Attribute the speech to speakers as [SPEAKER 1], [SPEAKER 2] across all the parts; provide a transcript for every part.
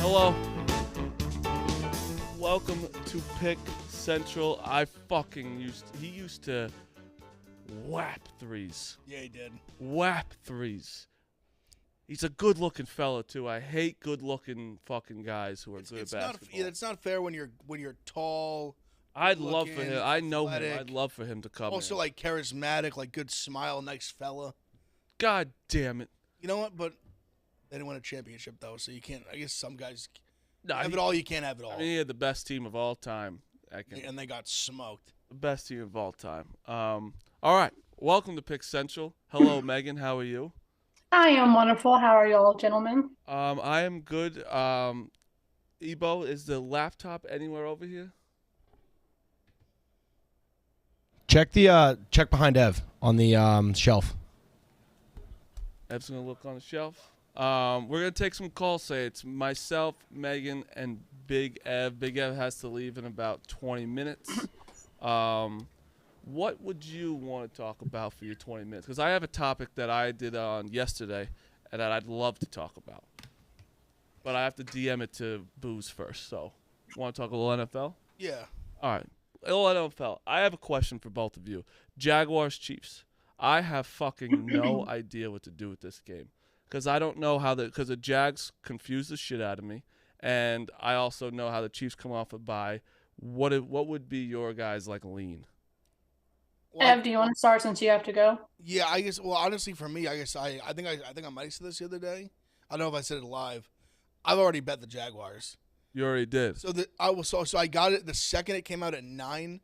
[SPEAKER 1] Hello. Welcome to Pick Central. He used to whap threes.
[SPEAKER 2] Yeah, he did.
[SPEAKER 1] Whap threes. He's a good-looking fella too. I hate good-looking fucking guys who are good at basketball.
[SPEAKER 2] It's not fair when you're tall.
[SPEAKER 1] I'd love for him. I know him.
[SPEAKER 2] athletic,
[SPEAKER 1] I'd love for him to come
[SPEAKER 2] Also,
[SPEAKER 1] in.
[SPEAKER 2] like charismatic, like good smile, nice fella.
[SPEAKER 1] God damn it.
[SPEAKER 2] You know what? But they didn't win a championship though, so you can't. I guess some guys
[SPEAKER 1] Nah,
[SPEAKER 2] have it all. You can't have it all.
[SPEAKER 1] I mean, he had the best team of all time.
[SPEAKER 2] And they got smoked.
[SPEAKER 1] The best team of all time. All right. Welcome to Pick Central. Hello, Megan. How are you?
[SPEAKER 3] I am wonderful. How are y'all, gentlemen?
[SPEAKER 1] I am good. Ebo, is the laptop anywhere over here?
[SPEAKER 4] Check behind Ev on the shelf.
[SPEAKER 1] Ev's gonna look on the shelf. We're gonna take some calls. Say it's myself, Megan, and Big Ev. Big Ev has to leave in about 20 minutes. What would you want to talk about for your 20 minutes? Because I have a topic that I did on yesterday and that I'd love to talk about. But I have to DM it to Booze first. So, want to talk a little NFL?
[SPEAKER 2] Yeah.
[SPEAKER 1] All right. A little NFL. I have a question for both of you. Jaguars, Chiefs. I have fucking no idea what to do with this game. Because I don't know because the Jags confuse the shit out of me. And I also know how the Chiefs come off a bye. What would be your guys' lean?
[SPEAKER 2] Well,
[SPEAKER 3] Ev, do you want to start since you have to go?
[SPEAKER 2] Yeah, I guess. Well, honestly, for me, I guess I think I might have said this the other day. I don't know if I said it live. I've already bet the Jaguars.
[SPEAKER 1] You already did.
[SPEAKER 2] So I got it the second it came out at 9.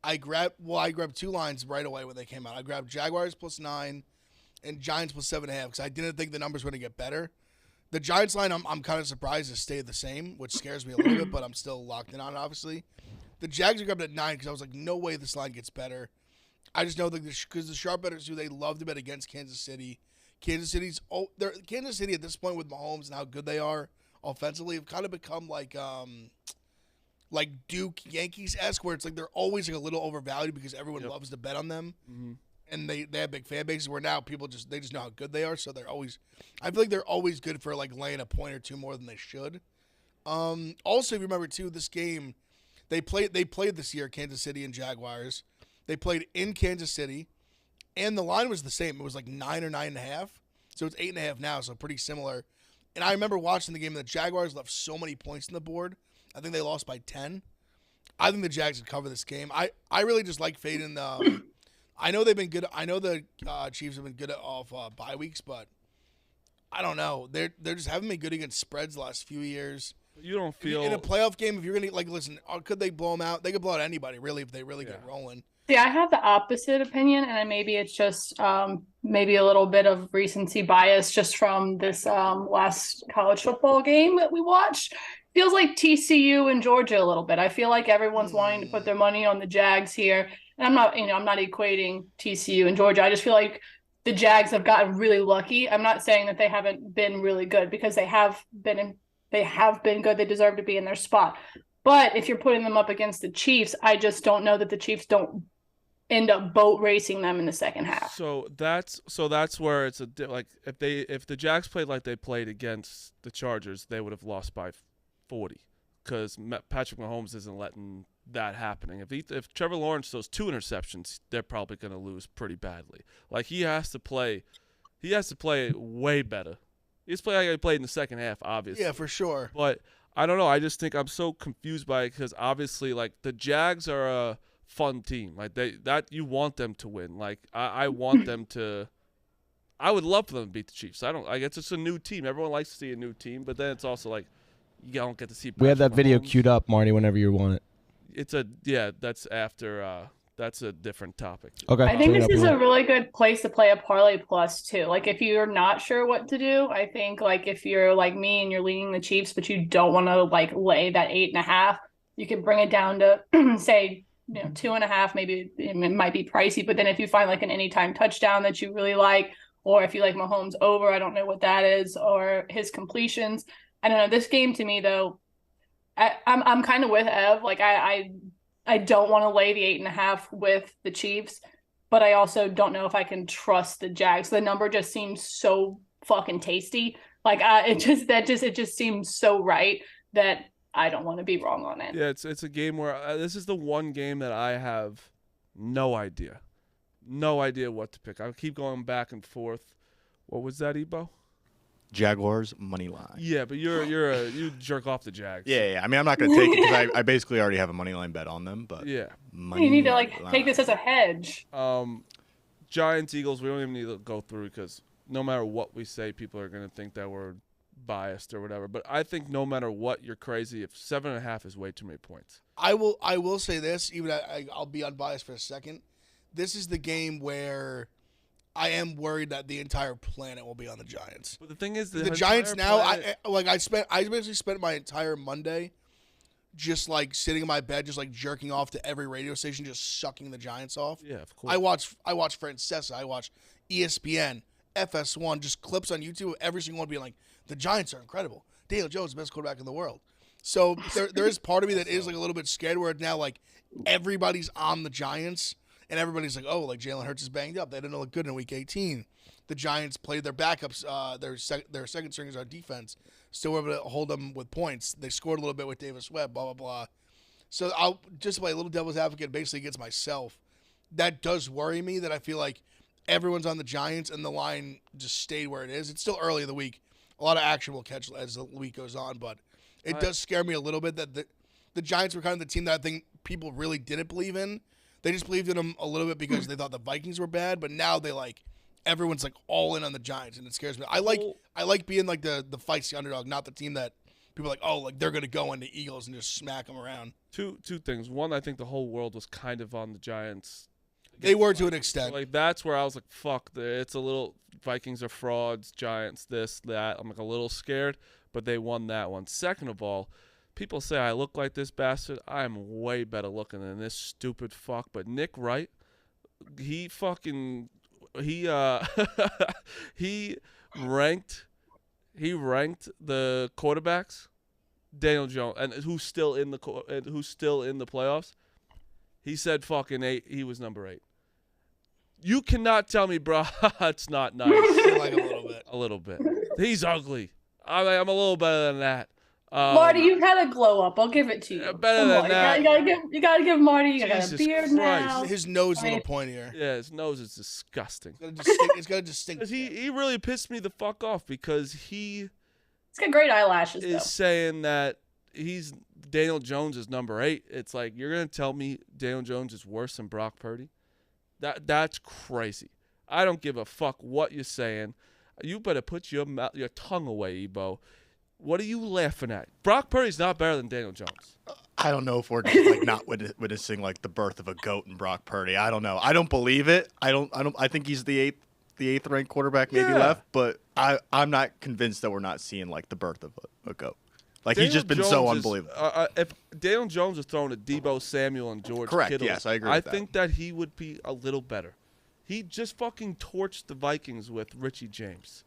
[SPEAKER 2] I grabbed two lines right away when they came out. I grabbed Jaguars +9 and Giants +7.5 because I didn't think the numbers were going to get better. The Giants line, I'm kind of surprised it stayed the same, which scares me a little bit, but I'm still locked in on it, obviously. The Jags are grabbed at 9 because I was like, no way this line gets better. I just know that because the sharp bettors they love to bet against Kansas City. Kansas City at this point with Mahomes and how good they are offensively have kind of become like Duke Yankees-esque, where it's like they're always like a little overvalued because everyone loves to bet on them.
[SPEAKER 1] Mm-hmm.
[SPEAKER 2] And they have big fan bases where now people just know how good they are, so I feel like they're always good for like laying a point or two more than they should. Also, if you remember too, this game they played this year, Kansas City and Jaguars. They played in Kansas City, and the line was the same. It was like 9 or 9.5, so it's 8.5 now, so pretty similar. And I remember watching the game, and the Jaguars left so many points on the board. I think they lost by 10. I think the Jags would cover this game. I really just like fading the. I know they've been good. I know the Chiefs have been good off bye weeks, but I don't know. They're just haven't been good against spreads the last few years.
[SPEAKER 1] You don't feel
[SPEAKER 2] in a playoff game if you're gonna listen. Could they blow them out? They could blow out anybody really if they really get rolling.
[SPEAKER 3] See, I have the opposite opinion, and maybe it's just maybe a little bit of recency bias just from this last college football game that we watched. Feels like TCU and Georgia a little bit. I feel like everyone's wanting to put their money on the Jags here. And I'm not equating TCU and Georgia. I just feel like the Jags have gotten really lucky. I'm not saying that they haven't been really good because they have been good. They deserve to be in their spot. But if you're putting them up against the Chiefs, I just don't know that the Chiefs don't end up boat racing them in the second half.
[SPEAKER 1] So that's where it's if the Jags played like they played against the Chargers, they would have lost by 40 because Patrick Mahomes isn't letting that happening. If Trevor Lawrence throws 2 interceptions, they're probably going to lose pretty badly. Like he has to play way better. He's playing like he played in the second half, obviously.
[SPEAKER 2] Yeah, for sure.
[SPEAKER 1] But I don't know. I just think I'm so confused by it because obviously, the Jags are a fun team. That you want them to win. I want them to. I would love for them to beat the Chiefs. I guess it's a new team. Everyone likes to see a new team, but then it's also you don't get to see.
[SPEAKER 4] We have that video
[SPEAKER 1] Mahomes.
[SPEAKER 4] queued up, Marty, whenever you want it.
[SPEAKER 1] That's after. That's a different topic.
[SPEAKER 4] Okay.
[SPEAKER 3] I think this is a really good place to play a parlay plus too. If you're not sure what to do, I think if you're like me and you're leaning the Chiefs, but you don't want to lay that 8.5, you can bring it down to say 2.5. Maybe it might be pricey, but then if you find an anytime touchdown that you really like, or if you like Mahomes over, I don't know what that is, or his completions. I don't know. This game to me though, I'm kind of with Ev. I don't want to lay the 8.5 with the Chiefs, but I also don't know if I can trust the Jags. The number just seems so fucking tasty. Like it just seems so right that I don't want to be wrong on it.
[SPEAKER 1] Yeah, it's a game where this is the one game that I have no idea what to pick. I keep going back and forth. What was that, Ebo?
[SPEAKER 5] Jaguars money line.
[SPEAKER 1] Yeah, but you jerk off the Jags.
[SPEAKER 5] Yeah. I mean, I'm not going to take it because I basically already have a money line bet on them. But
[SPEAKER 1] Yeah.
[SPEAKER 3] You need to take this as a hedge.
[SPEAKER 1] Giants, Eagles, we don't even need to go through because no matter what we say, people are going to think that we're biased or whatever. But I think no matter what, you're crazy if 7.5 is way too many points.
[SPEAKER 2] I will say this, even I'll be unbiased for a second. This is the game where I am worried that the entire planet will be on the Giants.
[SPEAKER 1] But the thing is,
[SPEAKER 2] the Giants now, I basically spent my entire Monday just like sitting in my bed, just like jerking off to every radio station, just sucking the Giants off.
[SPEAKER 1] Yeah, of course.
[SPEAKER 2] I watch Francesa, I watch ESPN, FS1, just clips on YouTube of every single one being like, the Giants are incredible. Daniel Jones, the best quarterback in the world. So there is part of me that is like a little bit scared where now like everybody's on the Giants and everybody's like, oh, like Jalen Hurts is banged up. They didn't look good in Week 18. The Giants played their backups, their second stringers on defense, still were able to hold them with points. They scored a little bit with Davis Webb, blah, blah, blah. So I'll just play a little devil's advocate basically against myself. That does worry me that I feel like everyone's on the Giants and the line just stayed where it is. It's still early in the week. A lot of action will catch as the week goes on, but it does scare me a little bit that the Giants were kind of the team that I think people really didn't believe in. They just believed in them a little bit because they thought the Vikings were bad, but now everyone's like all in on the Giants, and it scares me. I like being like the feisty underdog, not the team that people are like, oh, like they're gonna go into Eagles and just smack them around.
[SPEAKER 1] Two things. One, I think the whole world was kind of on the Giants.
[SPEAKER 2] They were to an extent.
[SPEAKER 1] So, like that's where I was like, fuck, it's a little Vikings are frauds, Giants this, that. I'm like a little scared, but they won that one. Second of all, people say I look like this bastard. I am way better looking than this stupid fuck. But Nick Wright, he ranked the quarterbacks, Daniel Jones, and who's still in the playoffs. He said fucking 8. He was number 8. You cannot tell me, bro. It's not nice.
[SPEAKER 2] Like a little bit.
[SPEAKER 1] A little bit. He's ugly. I'm a little better than that.
[SPEAKER 3] Marty, you've had a glow up. I'll give it to you.
[SPEAKER 1] Better than that.
[SPEAKER 3] You gotta give Marty. You got a beard
[SPEAKER 1] Christ.
[SPEAKER 3] now.
[SPEAKER 2] His nose is a little pointier.
[SPEAKER 1] Yeah, his nose is disgusting.
[SPEAKER 2] It's got a distinct.
[SPEAKER 1] He really pissed me the fuck off because he's
[SPEAKER 3] got great eyelashes.
[SPEAKER 1] Is saying that Daniel Jones is number 8. It's like you're gonna tell me Daniel Jones is worse than Brock Purdy? That's crazy. I don't give a fuck what you're saying. You better put your tongue away, Ebo. What are you laughing at? Brock Purdy's not better than Daniel Jones.
[SPEAKER 5] I don't know if we're just like not witnessing like the birth of a goat in Brock Purdy. I don't know. I don't believe it. I think he's the eighth ranked quarterback maybe left, but I'm not convinced that we're not seeing like the birth of a goat. Like Daniel he's just been Jones so unbelievable.
[SPEAKER 1] If Daniel Jones was thrown to Debo Samuel and George Kittle,
[SPEAKER 5] yes, I agree with that.
[SPEAKER 1] I think that he would be a little better. He just fucking torched the Vikings with Richie James.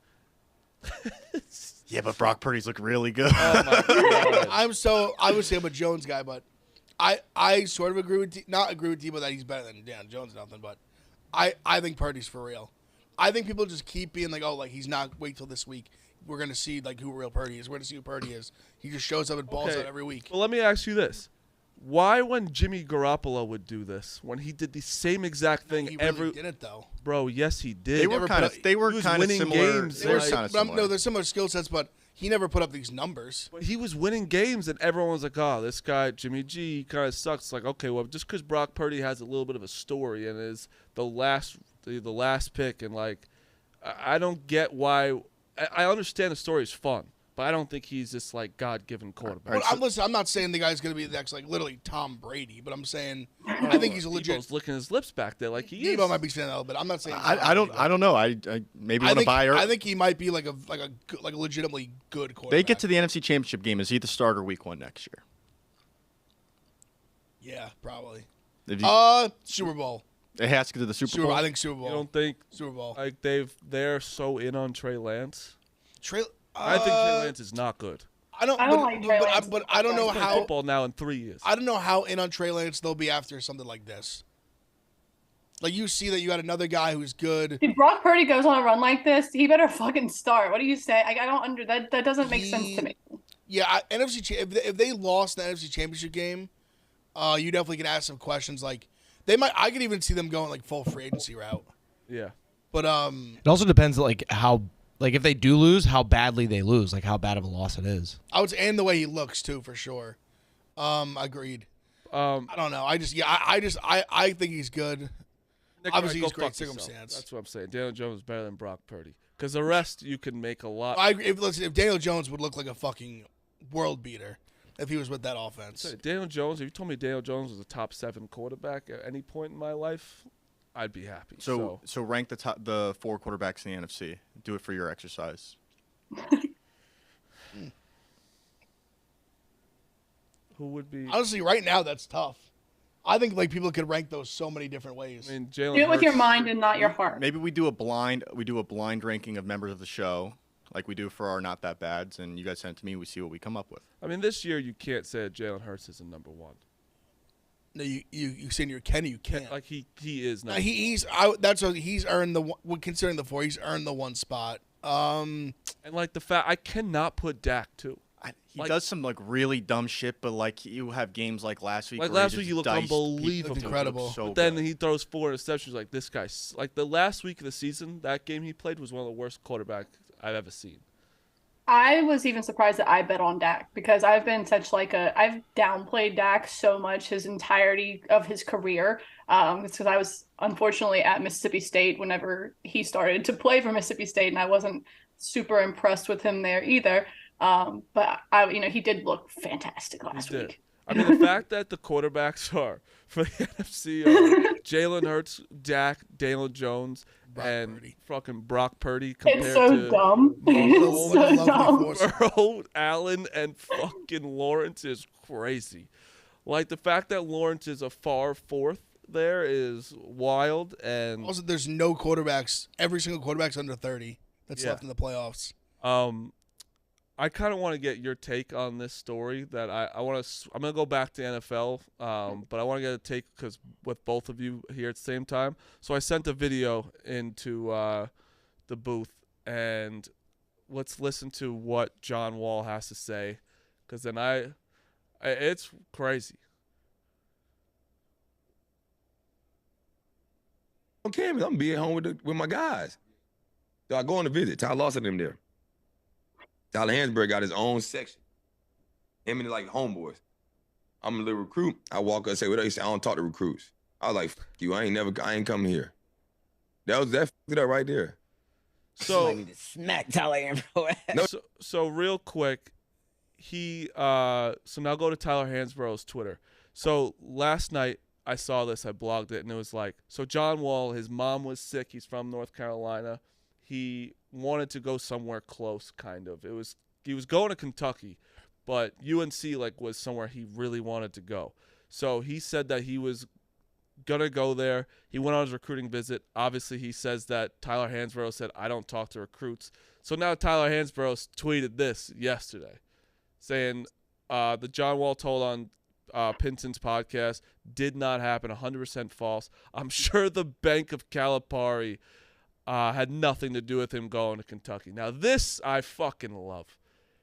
[SPEAKER 5] Yeah, but Brock Purdy's look really good.
[SPEAKER 1] Oh my God.
[SPEAKER 2] I would say I'm a Jones guy, but I sort of agree with Debo that he's better than Dan Jones, nothing, but I think Purdy's for real. I think people just keep being like, oh, like he's not. Wait till this week. We're gonna see like who real Purdy is. We're gonna see who Purdy is. He just shows up and balls out every week.
[SPEAKER 1] Well, let me ask you this: why, when Jimmy Garoppolo would do this, when he did the same exact thing
[SPEAKER 2] he really didn't though,
[SPEAKER 1] bro? Yes, he did.
[SPEAKER 5] They were kind of
[SPEAKER 1] winning
[SPEAKER 5] similar.
[SPEAKER 1] Games.
[SPEAKER 5] They were kind of similar.
[SPEAKER 2] No, they're similar skill sets, but he never put up these numbers.
[SPEAKER 1] But he was winning games, and everyone was like, "Oh, this guy Jimmy G kind of sucks." It's like, okay, well, just because Brock Purdy has a little bit of a story and is the last pick, and like, I don't get why. I understand the story is fun, but I don't think he's this like God-given quarterback.
[SPEAKER 2] Well, I'm not saying the guy's going to be the next like literally Tom Brady, but I'm saying I think he's a legit.
[SPEAKER 1] Debo's licking his lips back there like he is.
[SPEAKER 2] Debo might be saying that, but I'm not saying.
[SPEAKER 5] I don't know. I maybe want to buy her.
[SPEAKER 2] I think he might be like a legitimately good quarterback.
[SPEAKER 5] They get to the NFC Championship game. Is he the starter Week 1 next year?
[SPEAKER 2] Yeah, probably.
[SPEAKER 5] Super
[SPEAKER 2] Bowl.
[SPEAKER 5] It has to get to the Super Bowl.
[SPEAKER 2] I think Super Bowl.
[SPEAKER 1] You don't think
[SPEAKER 2] Super Bowl?
[SPEAKER 1] Like they're so in on Trey Lance.
[SPEAKER 2] I
[SPEAKER 1] think Trey Lance is not good.
[SPEAKER 3] I don't like Trey Lance.
[SPEAKER 2] But I don't know how
[SPEAKER 1] football now in 3 years.
[SPEAKER 2] I don't know how in on Trey Lance they'll be after something like this. Like you see that you got another guy who's good.
[SPEAKER 3] If Brock Purdy goes on a run like this, he better fucking start. What do you say? I don't under that. That doesn't make sense to me.
[SPEAKER 2] Yeah, if they lost the NFC Championship game, you definitely can ask some questions. Like they might. I could even see them going like full free agency route.
[SPEAKER 1] Yeah.
[SPEAKER 2] But
[SPEAKER 4] It also depends like how like if they do lose, how badly they lose, like how bad of a loss it is.
[SPEAKER 2] I would say, and the way he looks too, for sure. Agreed. I don't know. I think he's good.
[SPEAKER 1] Nick,
[SPEAKER 2] Obviously,
[SPEAKER 1] go
[SPEAKER 2] he's great
[SPEAKER 1] fuck yourself.
[SPEAKER 2] circumstance.
[SPEAKER 1] That's what I'm saying. Daniel Jones is better than Brock Purdy. Because the rest you can make a lot.
[SPEAKER 2] I agree. If Daniel Jones would look like a fucking world beater if he was with that offense.
[SPEAKER 1] Daniel Jones, if you told me Daniel Jones was a top 7 quarterback at any point in my life, I'd be happy.
[SPEAKER 5] So rank the 4 quarterbacks in the NFC. Do it for your exercise.
[SPEAKER 1] Who would be?
[SPEAKER 2] Honestly, right now that's tough. I think like people could rank those so many different ways.
[SPEAKER 1] I mean,
[SPEAKER 3] Do it with your mind and not your heart.
[SPEAKER 5] Maybe we do a blind ranking of members of the show, like we do for our Not That Bads, and you guys send it to me. We see what we come up with.
[SPEAKER 1] I mean, this year you can't say that Jalen Hurts is a number 1.
[SPEAKER 2] No, you saying you're Kenny, you can't.
[SPEAKER 1] Like he is not.
[SPEAKER 2] He's earned the one, considering the 4, he's earned the 1 spot.
[SPEAKER 1] And like the fact I cannot put Dak too.
[SPEAKER 5] He does some like really dumb shit, but like you have games like last week.
[SPEAKER 1] Like
[SPEAKER 5] where
[SPEAKER 1] last week, he looked unbelievable,
[SPEAKER 2] Looked incredible.
[SPEAKER 5] So
[SPEAKER 1] but then
[SPEAKER 5] good.
[SPEAKER 1] he throws 4 interceptions. Like this guy, like the last week of the season, that game he played was one of the worst quarterbacks I've ever seen.
[SPEAKER 3] I was even surprised that I bet on Dak because I've been such like I've downplayed Dak so much his entirety of his career. It's because I was unfortunately at Mississippi State whenever he started to play for Mississippi State, and I wasn't super impressed with him there either. But he did look fantastic last week.
[SPEAKER 1] I mean, the fact that the quarterbacks are for the NFC are Jalen Hurts, Dak, Daniel Jones, and
[SPEAKER 2] Purdy.
[SPEAKER 1] fucking Brock Purdy compared
[SPEAKER 3] It's so
[SPEAKER 1] to
[SPEAKER 3] dumb. It's so dumb.
[SPEAKER 1] Burrow, Allen, and fucking Lawrence is crazy. Like the fact that Lawrence is a far 4th there is wild. And
[SPEAKER 2] Also, there's no quarterbacks. Every single quarterback's under 30 that's
[SPEAKER 1] Yeah.
[SPEAKER 2] left in the playoffs.
[SPEAKER 1] I kind of want to get your take on this story. That I'm gonna go back to NFL, but I want to get a take because with both of you here at the same time. So I sent a video into the booth, and let's listen to what John Wall has to say, because then it's crazy.
[SPEAKER 6] On campus, I'm being home with my guys. So I go on a visit. Tyler Lawson them there. Tyler Hansberg got his own section. Him and like homeboys. I'm a little recruit. I walk up and say, what up? He said, I don't talk to recruits. I was like, fuck you, I ain't coming here. That fucked it up right there.
[SPEAKER 1] So
[SPEAKER 7] I need to smack Tyler Hansbrough.
[SPEAKER 1] So real quick, so now go to Tyler Hansborough's Twitter. So last night I saw this, I blogged it, and it was like, so John Wall, his mom was sick. He's from North Carolina. He wanted to go somewhere close, kind of. He was going to Kentucky, but UNC was somewhere he really wanted to go. So he said that he was gonna go there. He went on his recruiting visit. Obviously, he says that Tyler Hansborough said, "I don't talk to recruits." So now Tyler Hansborough tweeted this yesterday, saying the John Wall told on Pinson's podcast did not happen, 100% false. I'm sure the Bank of Calipari had nothing to do with him going to Kentucky. Now, this I fucking love.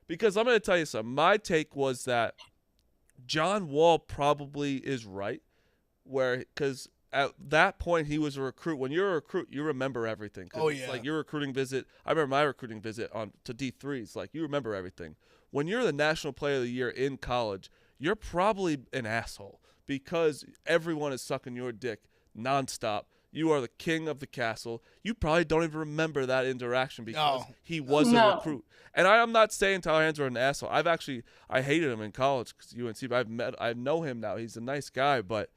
[SPEAKER 1] Because I'm going to tell you something. My take was that John Wall probably is right. Because at that point, he was a recruit. When you're a recruit, you remember everything.
[SPEAKER 2] Oh,
[SPEAKER 1] It's
[SPEAKER 2] yeah.
[SPEAKER 1] like your recruiting visit. I remember my recruiting visit to D3s. Like, you remember everything. When you're the National Player of the Year in college, you're probably an asshole. Because everyone is sucking your dick nonstop. You are the king of the castle. You probably don't even remember that interaction because he was a recruit. And I'm not saying Tyler Hansbrough an asshole. I hated him in college because UNC. But I know him now. He's a nice guy, but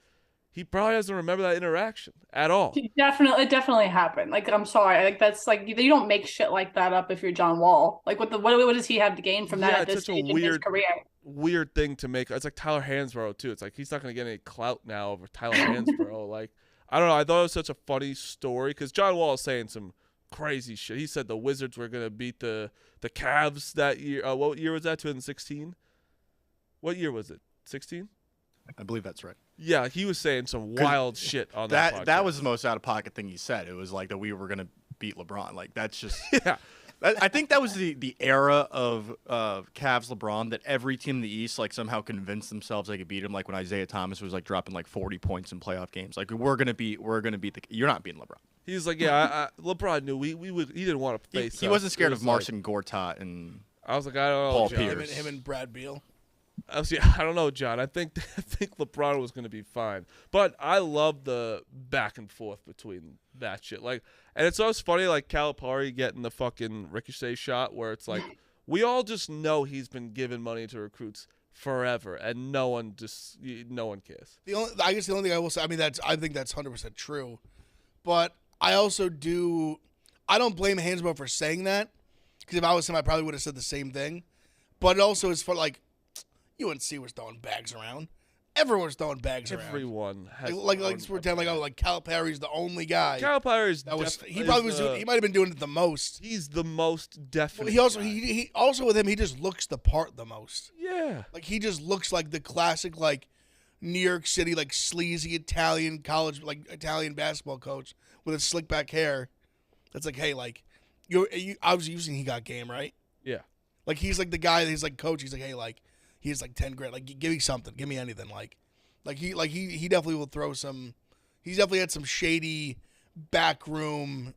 [SPEAKER 1] he probably doesn't remember that interaction at all.
[SPEAKER 3] It definitely happened. Like, I'm sorry. Like, that's like, you don't make shit like that up if you're John Wall. Like, what does he have to gain from that at this stage in his career?
[SPEAKER 1] Weird thing to make. It's like Tyler Hansbrough too. It's like he's not gonna get any clout now over Tyler Hansbrough. Like, I don't know. I thought it was such a funny story because John Wall is saying some crazy shit. He said the Wizards were gonna beat the Cavs that year. What year was that? 2016. What year was it? 16.
[SPEAKER 5] I believe that's right.
[SPEAKER 1] Yeah, he was saying some wild shit on that podcast.
[SPEAKER 5] That was the most out of pocket thing he said. It was like that we were gonna beat LeBron. Like that's just
[SPEAKER 1] yeah.
[SPEAKER 5] I think that was the era of Cavs LeBron that every team in the East like somehow convinced themselves they could beat him. Like when Isaiah Thomas was like dropping like 40 points in playoff games. Like we're gonna beat you're not beating LeBron.
[SPEAKER 1] He was like, yeah, LeBron knew we would. He didn't want to face.
[SPEAKER 5] He wasn't scared of
[SPEAKER 1] like,
[SPEAKER 5] Marcin Gortat and.
[SPEAKER 1] I was like, I don't know,
[SPEAKER 5] Paul
[SPEAKER 1] John.
[SPEAKER 5] Pierce.
[SPEAKER 2] Him and Brad Beal.
[SPEAKER 1] I don't know, John. I think LeBron was going to be fine, but I love the back and forth between that shit. Like, and it's always funny, like Calipari getting the fucking ricochet shot, where it's like we all just know he's been giving money to recruits forever, and no one cares.
[SPEAKER 2] I guess the only thing I will say, I think that's 100% true, but I also I don't blame Hansbrough for saying that, because if I was him, I probably would have said the same thing. But it also is for like, UNC was throwing bags around. Everyone's throwing bags around.
[SPEAKER 1] Everyone has
[SPEAKER 2] like pretend like Calipari's the only guy.
[SPEAKER 1] Calipari's
[SPEAKER 2] he might have been doing it the most.
[SPEAKER 1] He's the most definite.
[SPEAKER 2] He also with him he just looks the part the most.
[SPEAKER 1] Yeah.
[SPEAKER 2] Like he just looks like the classic like New York City like sleazy Italian college like Italian basketball coach with his slick back hair. That's like, hey, like you obviously you've seen He Got Game, right?
[SPEAKER 1] Yeah.
[SPEAKER 2] Like he's like the guy that he's like coach. He's like, hey, like he's like 10 grand. Like give me something. Give me anything. He definitely will throw some. He's definitely had some shady back room,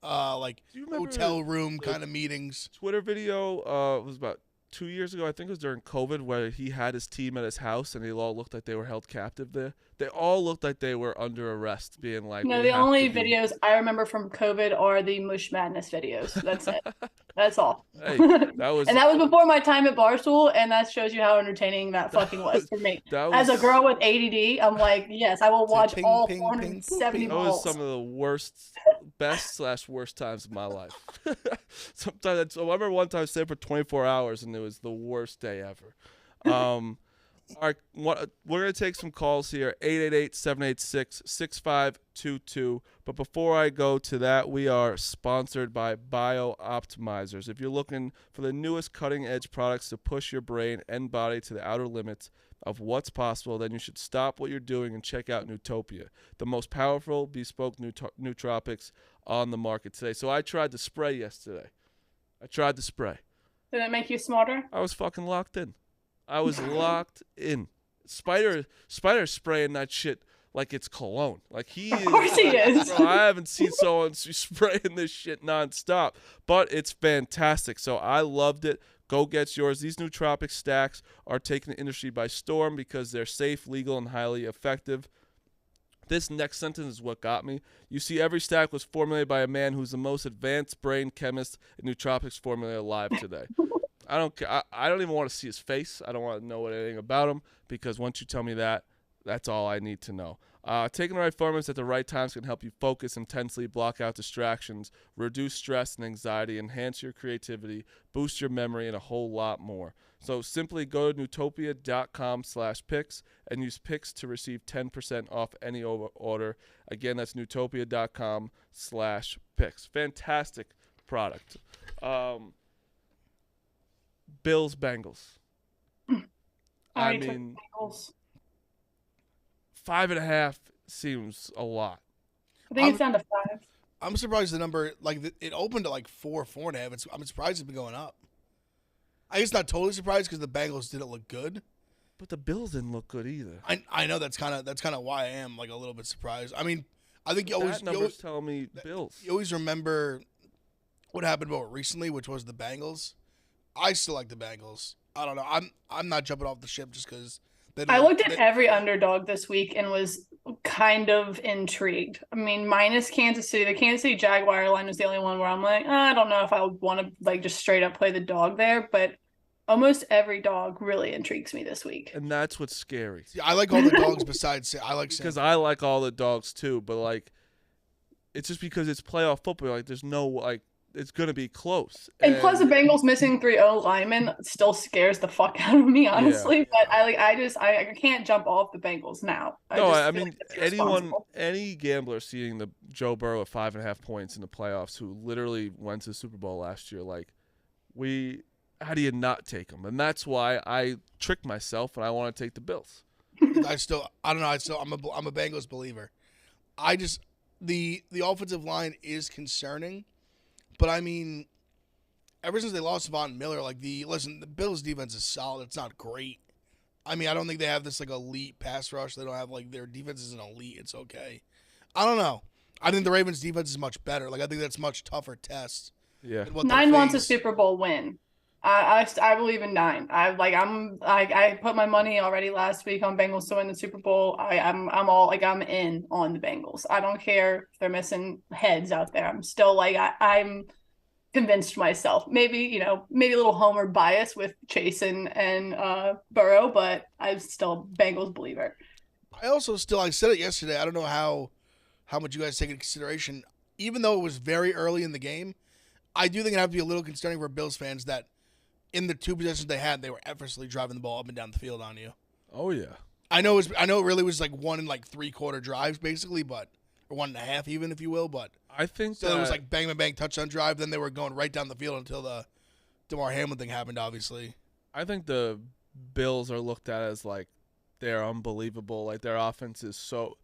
[SPEAKER 2] hotel room kind of meetings.
[SPEAKER 1] Twitter video was about 2 years ago. I think it was during COVID, where he had his team at his house and they all looked like they were held captive there. They all looked like they were under arrest, being like.
[SPEAKER 3] No, the only videos I remember from COVID are the Mush Madness videos. That's it. That's all.
[SPEAKER 1] Hey, that was
[SPEAKER 3] and that was before my time at Barstool, and that shows you how entertaining that fucking was for me. As a girl with ADD, I'm like, yes, I will watch all 470
[SPEAKER 1] That was some of the best/worst times of my life. Sometimes I remember one time I stayed for 24 hours, and it was the worst day ever. All right, we're going to take some calls here, 888-786-6522. But before I go to that, we are sponsored by Bio-Optimizers. If you're looking for the newest cutting-edge products to push your brain and body to the outer limits of what's possible, then you should stop what you're doing and check out Nootopia, the most powerful bespoke nootropics on the market today. So I tried the spray yesterday.
[SPEAKER 3] Did it make you smarter?
[SPEAKER 1] I was fucking locked in. I was locked in. Spider spraying that shit like it's cologne. Like
[SPEAKER 3] of course he is.
[SPEAKER 1] Bro, I haven't seen someone spraying this shit nonstop, but it's fantastic. So I loved it. Go get yours. These nootropic stacks are taking the industry by storm because they're safe, legal, and highly effective. This next sentence is what got me. You see, every stack was formulated by a man who's the most advanced brain chemist in nootropics formula alive today. I don't care. I don't even want to see his face. I don't want to know anything about him, because once you tell me that, that's all I need to know. Taking the right formulas at the right times can help you focus intensely, block out distractions, reduce stress and anxiety, enhance your creativity, boost your memory, and a whole lot more. So simply go to Nootopia.com/picks and use picks to receive 10% off any order. Again, that's Nootopia.com/picks. Fantastic product. Bills-Bengals. I mean, 5.5 seems a lot.
[SPEAKER 3] I think it's down to 5.
[SPEAKER 2] I'm surprised the number, it opened at 4.5. I'm surprised it's been going up. I guess not totally surprised because the Bengals didn't look good.
[SPEAKER 1] But the Bills didn't look good either.
[SPEAKER 2] I know that's kind of why I am a little bit surprised. I mean, I think
[SPEAKER 1] numbers tell me Bills.
[SPEAKER 2] You always remember what happened about recently, which was the Bengals. I still like the Bengals. I don't know. I'm not jumping off the ship just because.
[SPEAKER 3] I looked at every underdog this week and was kind of intrigued. I mean, minus Kansas City. The Kansas City Jaguar line was the only one where I'm like, I don't know if I would want to just straight up play the dog there, but almost every dog really intrigues me this week.
[SPEAKER 1] And that's what's scary.
[SPEAKER 2] See, I like all the dogs besides
[SPEAKER 1] because I like all the dogs too, but it's just because it's playoff football. There's no it's going to be close.
[SPEAKER 3] And plus the Bengals missing 3 linemen still scares the fuck out of me, honestly. Yeah. But I can't jump off the Bengals now.
[SPEAKER 1] I mean, any gambler seeing the Joe Burrow at 5.5 points in the playoffs, who literally went to the Super Bowl last year, how do you not take him? And that's why I tricked myself and I want to take the Bills.
[SPEAKER 2] I don't know. I'm a Bengals believer. I just the offensive line is concerning, but I mean, ever since they lost Von Miller, the Bills defense is solid. It's not great. I mean, I don't think they have this elite pass rush. They don't have their defense isn't elite. It's okay. I don't know. I think the Ravens defense is much better. I think that's much tougher test.
[SPEAKER 1] Yeah.
[SPEAKER 3] 9 wants a Super Bowl win. I believe in 9. I put my money already last week on Bengals to win the Super Bowl. I'm in on the Bengals. I don't care if they're missing heads out there. I'm still I'm convinced myself. Maybe a little homer bias with Chase and Burrow, but I'm still Bengals believer.
[SPEAKER 2] I said it yesterday. I don't know how much you guys take into consideration. Even though it was very early in the game, I do think it have to be a little concerning for Bills fans that in the 2 possessions they had, they were effortlessly driving the ball up and down the field on you.
[SPEAKER 1] Oh yeah.
[SPEAKER 2] I know it really was 1 and 3/4 drives basically, or 1.5 even if you will. But
[SPEAKER 1] I think
[SPEAKER 2] so it was bang bang bang touchdown drive. Then they were going right down the field until the DeMar Hamlin thing happened. Obviously,
[SPEAKER 1] I think the Bills are looked at as they're unbelievable. Their offense is so.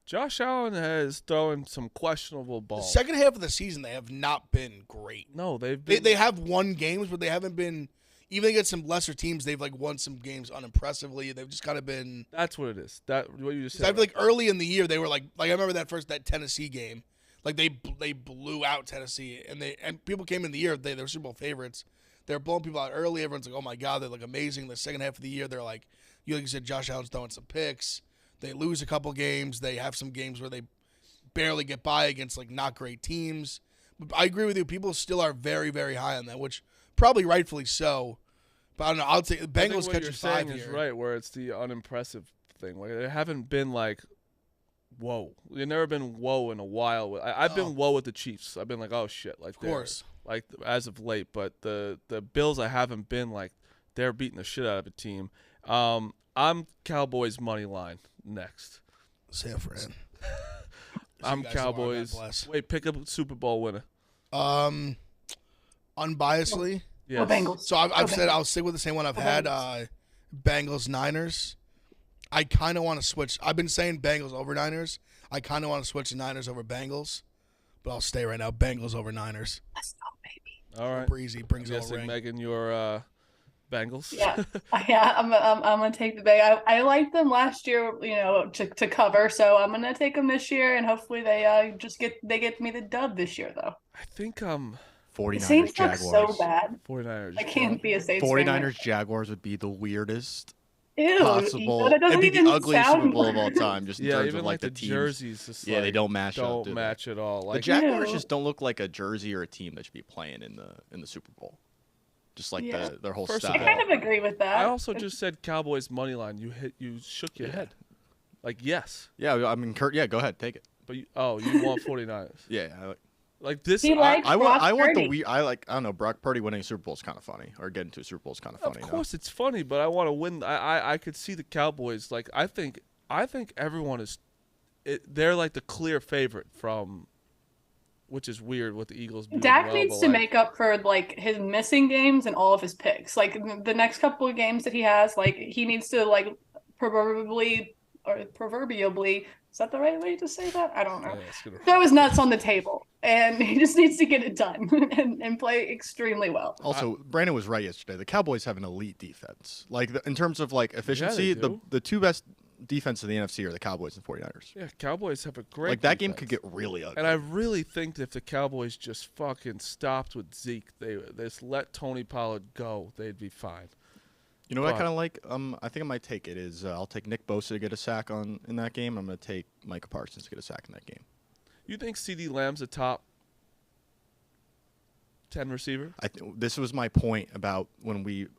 [SPEAKER 1] Josh Allen has thrown some questionable balls.
[SPEAKER 2] The second half of the season, they have not been great.
[SPEAKER 1] No, they
[SPEAKER 2] have won games, but they haven't been. Even against some lesser teams, they've won some games unimpressively. They've just kind of been.
[SPEAKER 1] That's what it is. That what you just said.
[SPEAKER 2] I feel early in the year they were I remember that Tennessee game, they blew out Tennessee, and people came in the year they were Super Bowl favorites. They're blowing people out early. Everyone's oh my god, they're amazing. The second half of the year, they're you said, Josh Allen's throwing some picks. They lose a couple games. They have some games where they barely get by against not great teams. But I agree with you. People still are very, very high on that, which probably rightfully so. But I don't know. I'll say the Bengals catch 5 here.
[SPEAKER 1] Is right, where it's the unimpressive thing. They haven't been whoa. They've never been whoa in a while. I've been whoa with the Chiefs. I've been oh shit,
[SPEAKER 2] of course,
[SPEAKER 1] as of late. But the Bills, I haven't been they're beating the shit out of a team. I'm Cowboys money line next.
[SPEAKER 2] San Fran.
[SPEAKER 1] I'm Cowboys. Wait, pick up Super Bowl winner.
[SPEAKER 2] Unbiasedly.
[SPEAKER 3] Yes. Bengals.
[SPEAKER 2] So I've said I'll stick with the same one I've had. Bengals Niners. I kind of want to switch. I've been saying Bengals over Niners. I kind of want to switch to Niners over Bengals, but I'll stay right now. Bengals over Niners.
[SPEAKER 3] Let's go, baby.
[SPEAKER 1] All right.
[SPEAKER 2] Breezy brings
[SPEAKER 1] I'm
[SPEAKER 2] all ring.
[SPEAKER 1] Megan, your Bengals.
[SPEAKER 3] Yeah, I'm gonna take the big. I liked them last year, to cover. So I'm gonna take them this year, and hopefully they get me the dub this year, though.
[SPEAKER 1] I think
[SPEAKER 5] 49ers
[SPEAKER 3] Saints
[SPEAKER 5] Jaguars.
[SPEAKER 3] Look so bad.
[SPEAKER 1] 49ers.
[SPEAKER 3] I can't be a Saints
[SPEAKER 5] 49ers Jaguars would be the weirdest
[SPEAKER 3] Ew,
[SPEAKER 5] possible.
[SPEAKER 3] It'd
[SPEAKER 5] be the ugliest Super Bowl of all time. Just in terms
[SPEAKER 1] even
[SPEAKER 5] of
[SPEAKER 1] the
[SPEAKER 5] teams.
[SPEAKER 1] jerseys. Just
[SPEAKER 5] they don't match
[SPEAKER 1] don't
[SPEAKER 5] up. Don't
[SPEAKER 1] match at all.
[SPEAKER 5] The Jaguars just don't look like a jersey or a team that should be playing in the Super Bowl. Just their whole
[SPEAKER 1] First of
[SPEAKER 3] I
[SPEAKER 5] style.
[SPEAKER 3] kind of agree with that.
[SPEAKER 1] I also just said Cowboys money line. You shook your head. Yes.
[SPEAKER 5] Yeah, I mean, Kurt. Yeah, go ahead, take it.
[SPEAKER 1] But you want 49ers.
[SPEAKER 5] Yeah.
[SPEAKER 1] This.
[SPEAKER 3] He likes
[SPEAKER 5] I want the
[SPEAKER 3] Purdy.
[SPEAKER 5] I don't know. Brock Purdy winning a Super Bowl is kind of funny, or getting to a Super Bowl is kind of funny.
[SPEAKER 1] Of course, it's funny, but I want to win. I could see the Cowboys. I think everyone is. They're the clear favorite from. Which is weird with the Eagles.
[SPEAKER 3] Dak needs to make up for his missing games and all of his picks. The next couple of games that he has, he needs to proverbially. Is that the right way to say that? I don't know. That was nuts on the table, and he just needs to get it done and play extremely well.
[SPEAKER 5] Also, Brandon was right yesterday. The Cowboys have an elite defense. In terms of efficiency, the two best defense in the NFC are the Cowboys and 49ers.
[SPEAKER 1] Yeah, Cowboys have a great
[SPEAKER 5] that
[SPEAKER 1] defense.
[SPEAKER 5] game could get really ugly.
[SPEAKER 1] And I really think that if the Cowboys just fucking stopped with Zeke, they just let Tony Pollard go, they'd be fine.
[SPEAKER 5] You know what I kind of like? I think I might take it is I'll take Nick Bosa to get a sack in that game. I'm going to take Micah Parsons to get a sack in that game.
[SPEAKER 1] You think CeeDee Lamb's a top 10 receiver?
[SPEAKER 5] This was my point about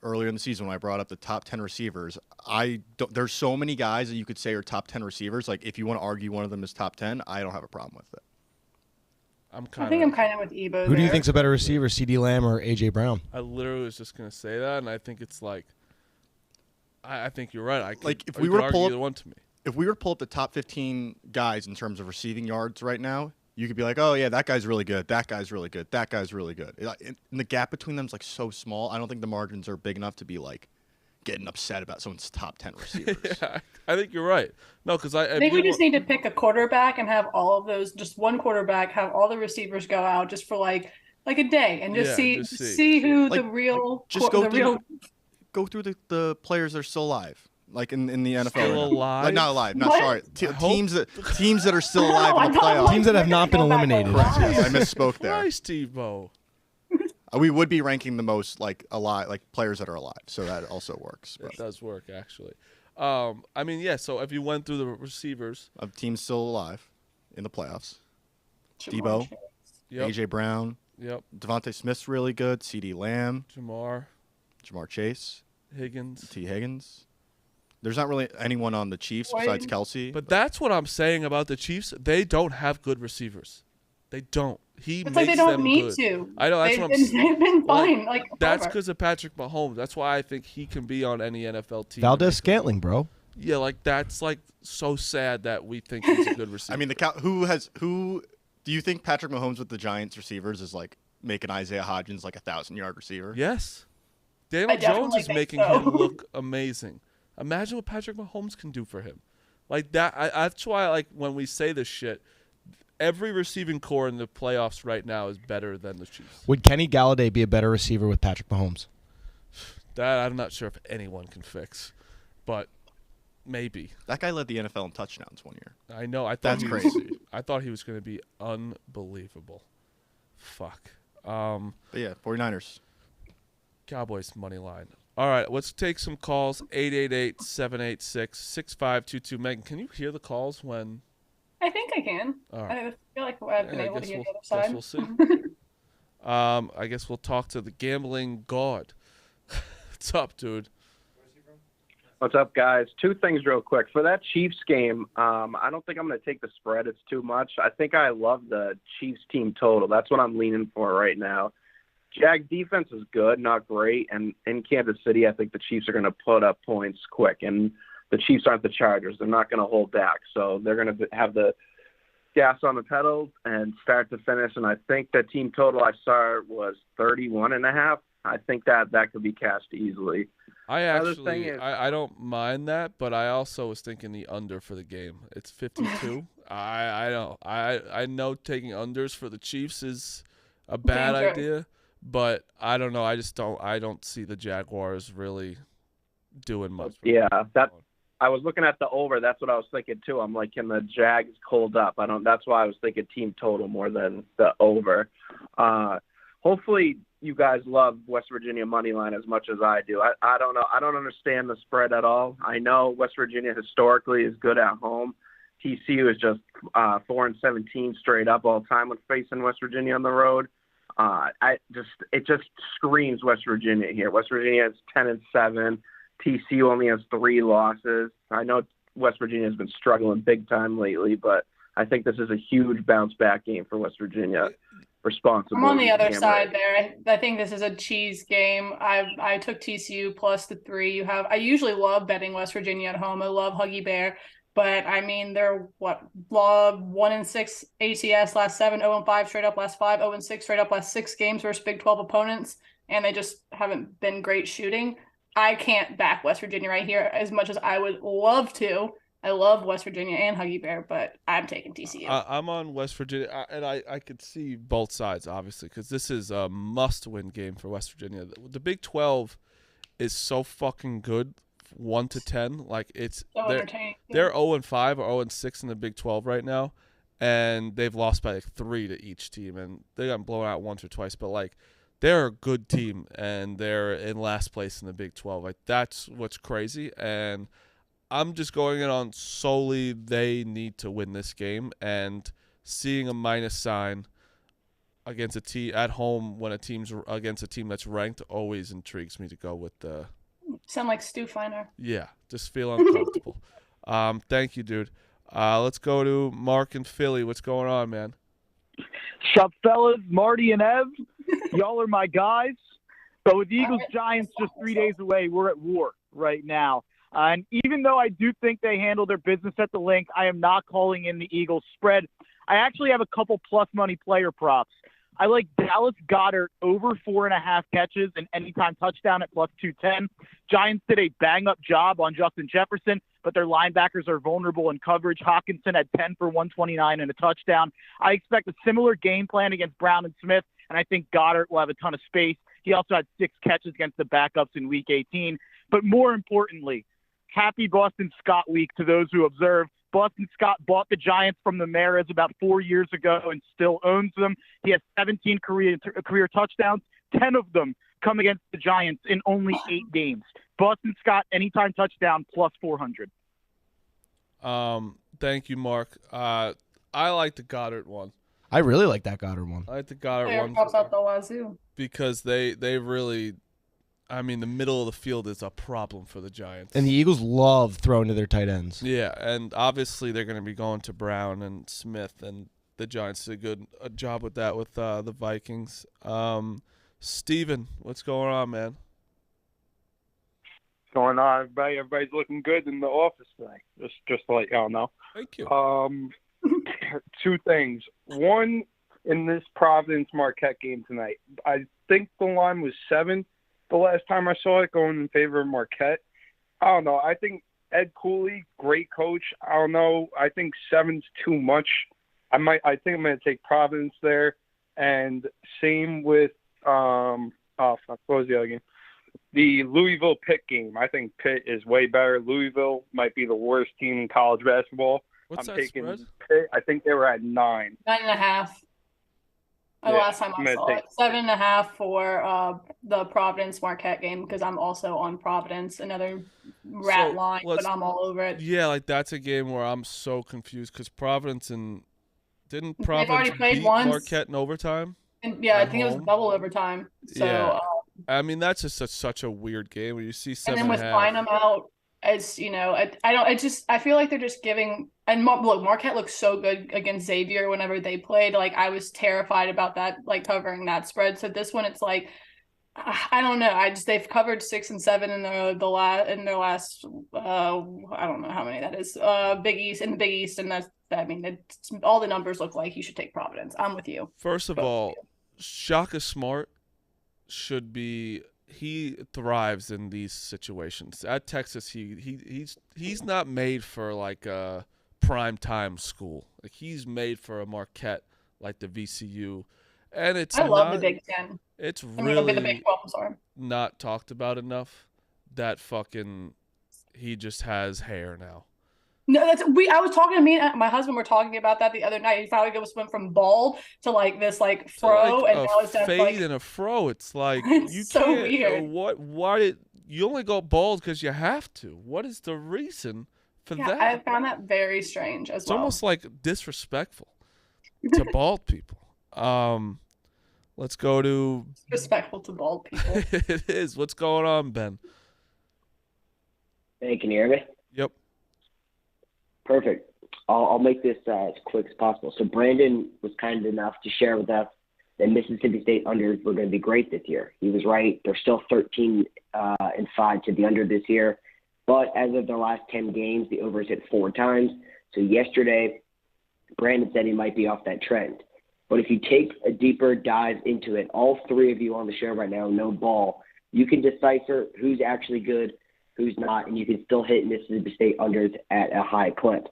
[SPEAKER 5] earlier in the season when I brought up the top 10 receivers. There's so many guys that you could say are top 10 receivers. If you want to argue one of them is top 10, I don't have a problem with it.
[SPEAKER 3] I think I'm kind of with Ebo.
[SPEAKER 4] Who do you think's a better receiver, CeeDee Lamb or AJ Brown?
[SPEAKER 1] I literally was just going to say that, and I think it's I think you're right.
[SPEAKER 5] If we were to pull up
[SPEAKER 1] either one to me.
[SPEAKER 5] If we were to pull up the top 15 guys in terms of receiving yards right now, you could be oh yeah, that guy's really good. That guy's really good. That guy's really good. And the gap between them is so small. I don't think the margins are big enough to be getting upset about someone's top 10 receivers.
[SPEAKER 1] Yeah, I think you're right. No, because
[SPEAKER 3] I think we just need to pick a quarterback and have all of those, just one quarterback, have all the receivers go out just for like a day and just see who
[SPEAKER 5] Like,
[SPEAKER 3] the real
[SPEAKER 5] just go through the players that are still alive. Like in the NFL.
[SPEAKER 1] Still alive?
[SPEAKER 5] Like, not alive. Not
[SPEAKER 3] What?
[SPEAKER 5] sorry. Teams that are still alive in the playoffs.
[SPEAKER 4] Teams that have not been eliminated.
[SPEAKER 5] Correct. Yes, I misspoke there.
[SPEAKER 1] Nice, Tebow.
[SPEAKER 5] We would be ranking the most alive, players that are alive. So that also works.
[SPEAKER 1] It does work, actually. I mean, yeah. So if you went through the receivers
[SPEAKER 5] of teams still alive in the playoffs,
[SPEAKER 3] Jamar
[SPEAKER 5] Debo, AJ Brown, Devontae Smith's really good. CeeDee Lamb,
[SPEAKER 1] Jamar
[SPEAKER 5] Chase,
[SPEAKER 1] Higgins,
[SPEAKER 5] T. Higgins. There's not really anyone on the Chiefs besides Kelsey.
[SPEAKER 1] But that's what I'm saying about the Chiefs. They don't have good receivers. They don't. He
[SPEAKER 3] it's
[SPEAKER 1] makes
[SPEAKER 3] like they don't
[SPEAKER 1] them
[SPEAKER 3] need
[SPEAKER 1] good.
[SPEAKER 3] to.
[SPEAKER 1] I know. That's what I'm saying.
[SPEAKER 3] They've been fine. Like
[SPEAKER 1] that's because of Patrick Mahomes. That's why I think he can be on any NFL team.
[SPEAKER 4] Valdez-Scantling, bro.
[SPEAKER 1] Yeah, that's so sad that we think he's a good receiver.
[SPEAKER 5] I mean, who do you think Patrick Mahomes with the Giants receivers is making Isaiah Hodgins 1,000-yard receiver?
[SPEAKER 1] Yes. Daniel Jones is making him look amazing. Imagine what Patrick Mahomes can do for him. That's why when we say this shit, every receiving core in the playoffs right now is better than the Chiefs.
[SPEAKER 4] Would Kenny Galladay be a better receiver with Patrick Mahomes?
[SPEAKER 1] That I'm not sure if anyone can fix, but maybe.
[SPEAKER 5] That guy led the NFL in touchdowns one year.
[SPEAKER 1] I know.
[SPEAKER 5] That's crazy.
[SPEAKER 1] I thought he was going to be unbelievable. Fuck.
[SPEAKER 5] But yeah, 49ers.
[SPEAKER 1] Cowboys money line. All right, let's take some calls. 888-786-6522. Megan, can you hear the calls when?
[SPEAKER 3] I think I can.
[SPEAKER 1] All right.
[SPEAKER 3] I feel like I've been able to hear the other side.
[SPEAKER 1] We'll see. I guess we'll talk to the gambling god. What's up, dude?
[SPEAKER 8] What's up, guys? Two things real quick. For that Chiefs game, I don't think I'm going to take the spread. It's too much. I think I love the Chiefs team total. That's what I'm leaning for right now. Jags defense is good, not great. And in Kansas City, I think the Chiefs are going to put up points quick. And the Chiefs aren't the Chargers. They're not going to hold back. So they're going to have the gas on the pedals and start to finish. And I think the team total I saw was 31.5. I think that could be cashed easily.
[SPEAKER 1] I don't mind that, but I also was thinking the under for the game. It's 52. I know taking unders for the Chiefs is a bad idea, but I don't know. I don't see the Jaguars really doing much.
[SPEAKER 8] Yeah, I was looking at the over. That's what I was thinking too. I'm like, can the Jags hold up? That's why I was thinking team total more than the over. Hopefully you guys love West Virginia money line as much as I do. I don't know. I don't understand the spread at all. I know West Virginia historically is good at home. TCU is just 4-17 straight up all time when facing West Virginia on the road. It just screams West Virginia here. West Virginia is 10-7. TCU only has 3 losses. I know West Virginia has been struggling big time lately, but I think this is a huge bounce back game for West Virginia. Responsible.
[SPEAKER 3] I'm on the other side there. I think this is a cheese game. I took TCU plus the 3. I usually love betting West Virginia at home. I love Huggy Bear, but I mean they're 1-6 ATS last 7, 0-5 straight up last 5, 0-6 straight up last 6 games versus Big 12 opponents, and they just haven't been great shooting. I can't back West Virginia right here as much as I would love to. I love West Virginia and Huggy Bear, but I'm taking TCU.
[SPEAKER 1] I'm on West Virginia, and I could see both sides, obviously, because this is a must-win game for West Virginia. The Big 12 is so fucking good, 1-10. Like it's
[SPEAKER 3] so entertaining.
[SPEAKER 1] They're 0-5 or 0-6 in the Big 12 right now, and they've lost by 3 to each team, and they got blown out once or twice. But they're a good team, and they're in last place in the Big 12. That's what's crazy, and I'm just going in on solely they need to win this game, and seeing a minus sign against a team at home when a team's against a team that's ranked always intrigues me to go with the.
[SPEAKER 3] Sound like Stu Feiner.
[SPEAKER 1] Yeah, just feel uncomfortable. Thank you, dude. Let's go to Mark in Philly. What's going on, man?
[SPEAKER 9] Sup, fellas? Marty and Ev, y'all are my guys. But with Eagles-Giants just 3 days away, we're at war right now. And even though I do think they handle their business at the link, I am not calling in the Eagles spread. I actually have a couple plus money player props. I like Dallas Goedert over 4.5 catches and anytime touchdown at plus 210. Giants did a bang-up job on Justin Jefferson, but their linebackers are vulnerable in coverage. Hawkinson had 10 for 129 and a touchdown. I expect a similar game plan against Brown and Smith, and I think Goddard will have a ton of space. He also had 6 catches against the backups in Week 18. But more importantly, happy Boston Scott week to those who observe. Boston Scott bought the Giants from the Maras about 4 years ago and still owns them. He has 17 career touchdowns, 10 of them come against the Giants in only 8 games. Boston Scott, anytime touchdown, plus 400.
[SPEAKER 1] Thank you, Mark. I like the Goddard one.
[SPEAKER 4] I really like that Goddard one.
[SPEAKER 1] I like the Goddard one
[SPEAKER 3] pops out the wazoo.
[SPEAKER 1] because they really, I mean, the middle of the field is a problem for the Giants.
[SPEAKER 4] And the Eagles love throwing to their tight ends.
[SPEAKER 1] Yeah, and obviously they're going to be going to Brown and Smith, and the Giants did a good job with that with the Vikings. Steven, what's going on, man?
[SPEAKER 10] What's going on, everybody? Everybody's looking good in the office today. Just to let y'all know.
[SPEAKER 1] Thank you.
[SPEAKER 10] 2 things. One, in this Providence-Marquette game tonight, I think the line was 7 the last time I saw it, going in favor of Marquette. I don't know. I think Ed Cooley, great coach. I don't know. I think 7's too much. I think I'm going to take Providence there. And same with what was the other game? The Louisville-Pitt game. I think Pitt is way better. Louisville might be the worst team in college basketball.
[SPEAKER 1] What's
[SPEAKER 10] I'm
[SPEAKER 1] that
[SPEAKER 10] taking
[SPEAKER 1] spread?
[SPEAKER 10] Pitt. I think they were at 9.
[SPEAKER 3] 9.5.
[SPEAKER 10] Yeah,
[SPEAKER 3] Last time
[SPEAKER 10] I'm
[SPEAKER 3] I
[SPEAKER 10] gonna
[SPEAKER 3] saw
[SPEAKER 10] take-
[SPEAKER 3] it. 7.5 for the Providence Marquette game because I'm also on Providence. Another rat
[SPEAKER 1] So,
[SPEAKER 3] line,
[SPEAKER 1] let's-
[SPEAKER 3] but I'm all over it.
[SPEAKER 1] Yeah, like that's a game where I'm so confused because Providence didn't
[SPEAKER 3] They've
[SPEAKER 1] Providence
[SPEAKER 3] already played
[SPEAKER 1] beat
[SPEAKER 3] once.
[SPEAKER 1] Marquette in overtime?
[SPEAKER 3] And yeah, I
[SPEAKER 1] at
[SPEAKER 3] think it was
[SPEAKER 1] home?
[SPEAKER 3] double overtime. So,
[SPEAKER 1] Yeah. I mean, that's just such a weird game where you see
[SPEAKER 3] and
[SPEAKER 1] 7
[SPEAKER 3] then with
[SPEAKER 1] and a half.
[SPEAKER 3] Bynum out, it's I feel like they're just giving. And look, Marquette looked so good against Xavier whenever they played. Like I was terrified about that, like covering that spread. So this one, it's like I don't know. They've covered 6 and 7 in their last I don't know how many that is. Big East, and it's all the numbers look like you should take Providence. I'm with you.
[SPEAKER 1] First of all, Shaka Smart he thrives in these situations. At Texas, he's not made for like a prime time school. Like he's made for a Marquette like the VCU. And I
[SPEAKER 3] love the Big Ten.
[SPEAKER 1] It's
[SPEAKER 3] the
[SPEAKER 1] really
[SPEAKER 3] Big 12, I'm sorry.
[SPEAKER 1] not talked about enough that he just has hair now.
[SPEAKER 3] No, I was talking to me and my husband were talking about that the other night. He thought it went from bald to like this like fro, and now it's down
[SPEAKER 1] fade
[SPEAKER 3] to like
[SPEAKER 1] and a fro. It's like
[SPEAKER 3] It's
[SPEAKER 1] you
[SPEAKER 3] so
[SPEAKER 1] can't.
[SPEAKER 3] weird.
[SPEAKER 1] Why did you only go bald because you have to? What is the reason for that?
[SPEAKER 3] I found that very strange as
[SPEAKER 1] It's
[SPEAKER 3] well.
[SPEAKER 1] almost like disrespectful to bald people. Let's go to
[SPEAKER 3] Respectful to bald people.
[SPEAKER 1] it is. What's going on, Ben?
[SPEAKER 7] Hey, can you hear me?
[SPEAKER 1] Yep.
[SPEAKER 7] Perfect. I'll make this as quick as possible. So Brandon was kind enough to share with us that Mississippi State unders were going to be great this year. He was right. They're still 13-5 to the under this year. But as of their last 10 games, the overs hit 4 times. So yesterday, Brandon said he might be off that trend. But if you take a deeper dive into it, all 3 of you on the show right now know ball. You can decipher who's actually good, who's not, and you can still hit Mississippi State unders at a high clip.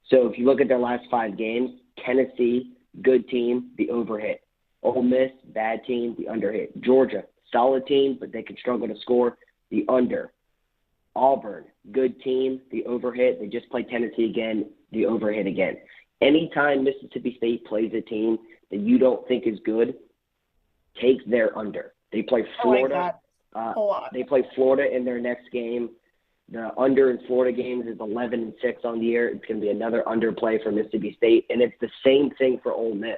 [SPEAKER 7] So if you look at their last 5 games, Tennessee, good team, the over hit. Ole Miss, bad team, the under hit. Georgia, solid team, but they could struggle to score, the under. Auburn, good team, the over hit. They just played Tennessee again, the over hit again. Anytime Mississippi State plays a team that you don't think is good, take their under. They play Florida.
[SPEAKER 3] A lot.
[SPEAKER 7] They play Florida in their next game. The under in Florida games is 11-6 on the year. It's going to be another underplay for Mississippi State, and it's the same thing for Ole Miss.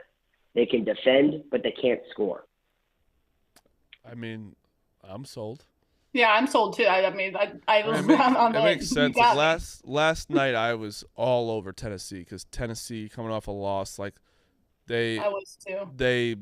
[SPEAKER 7] They can defend, but they can't score.
[SPEAKER 1] I mean, I'm sold.
[SPEAKER 3] Yeah, I'm sold too. I mean,
[SPEAKER 1] It makes sense. Like, last night I was all over Tennessee because Tennessee coming off a loss, like
[SPEAKER 3] I was too.
[SPEAKER 1] They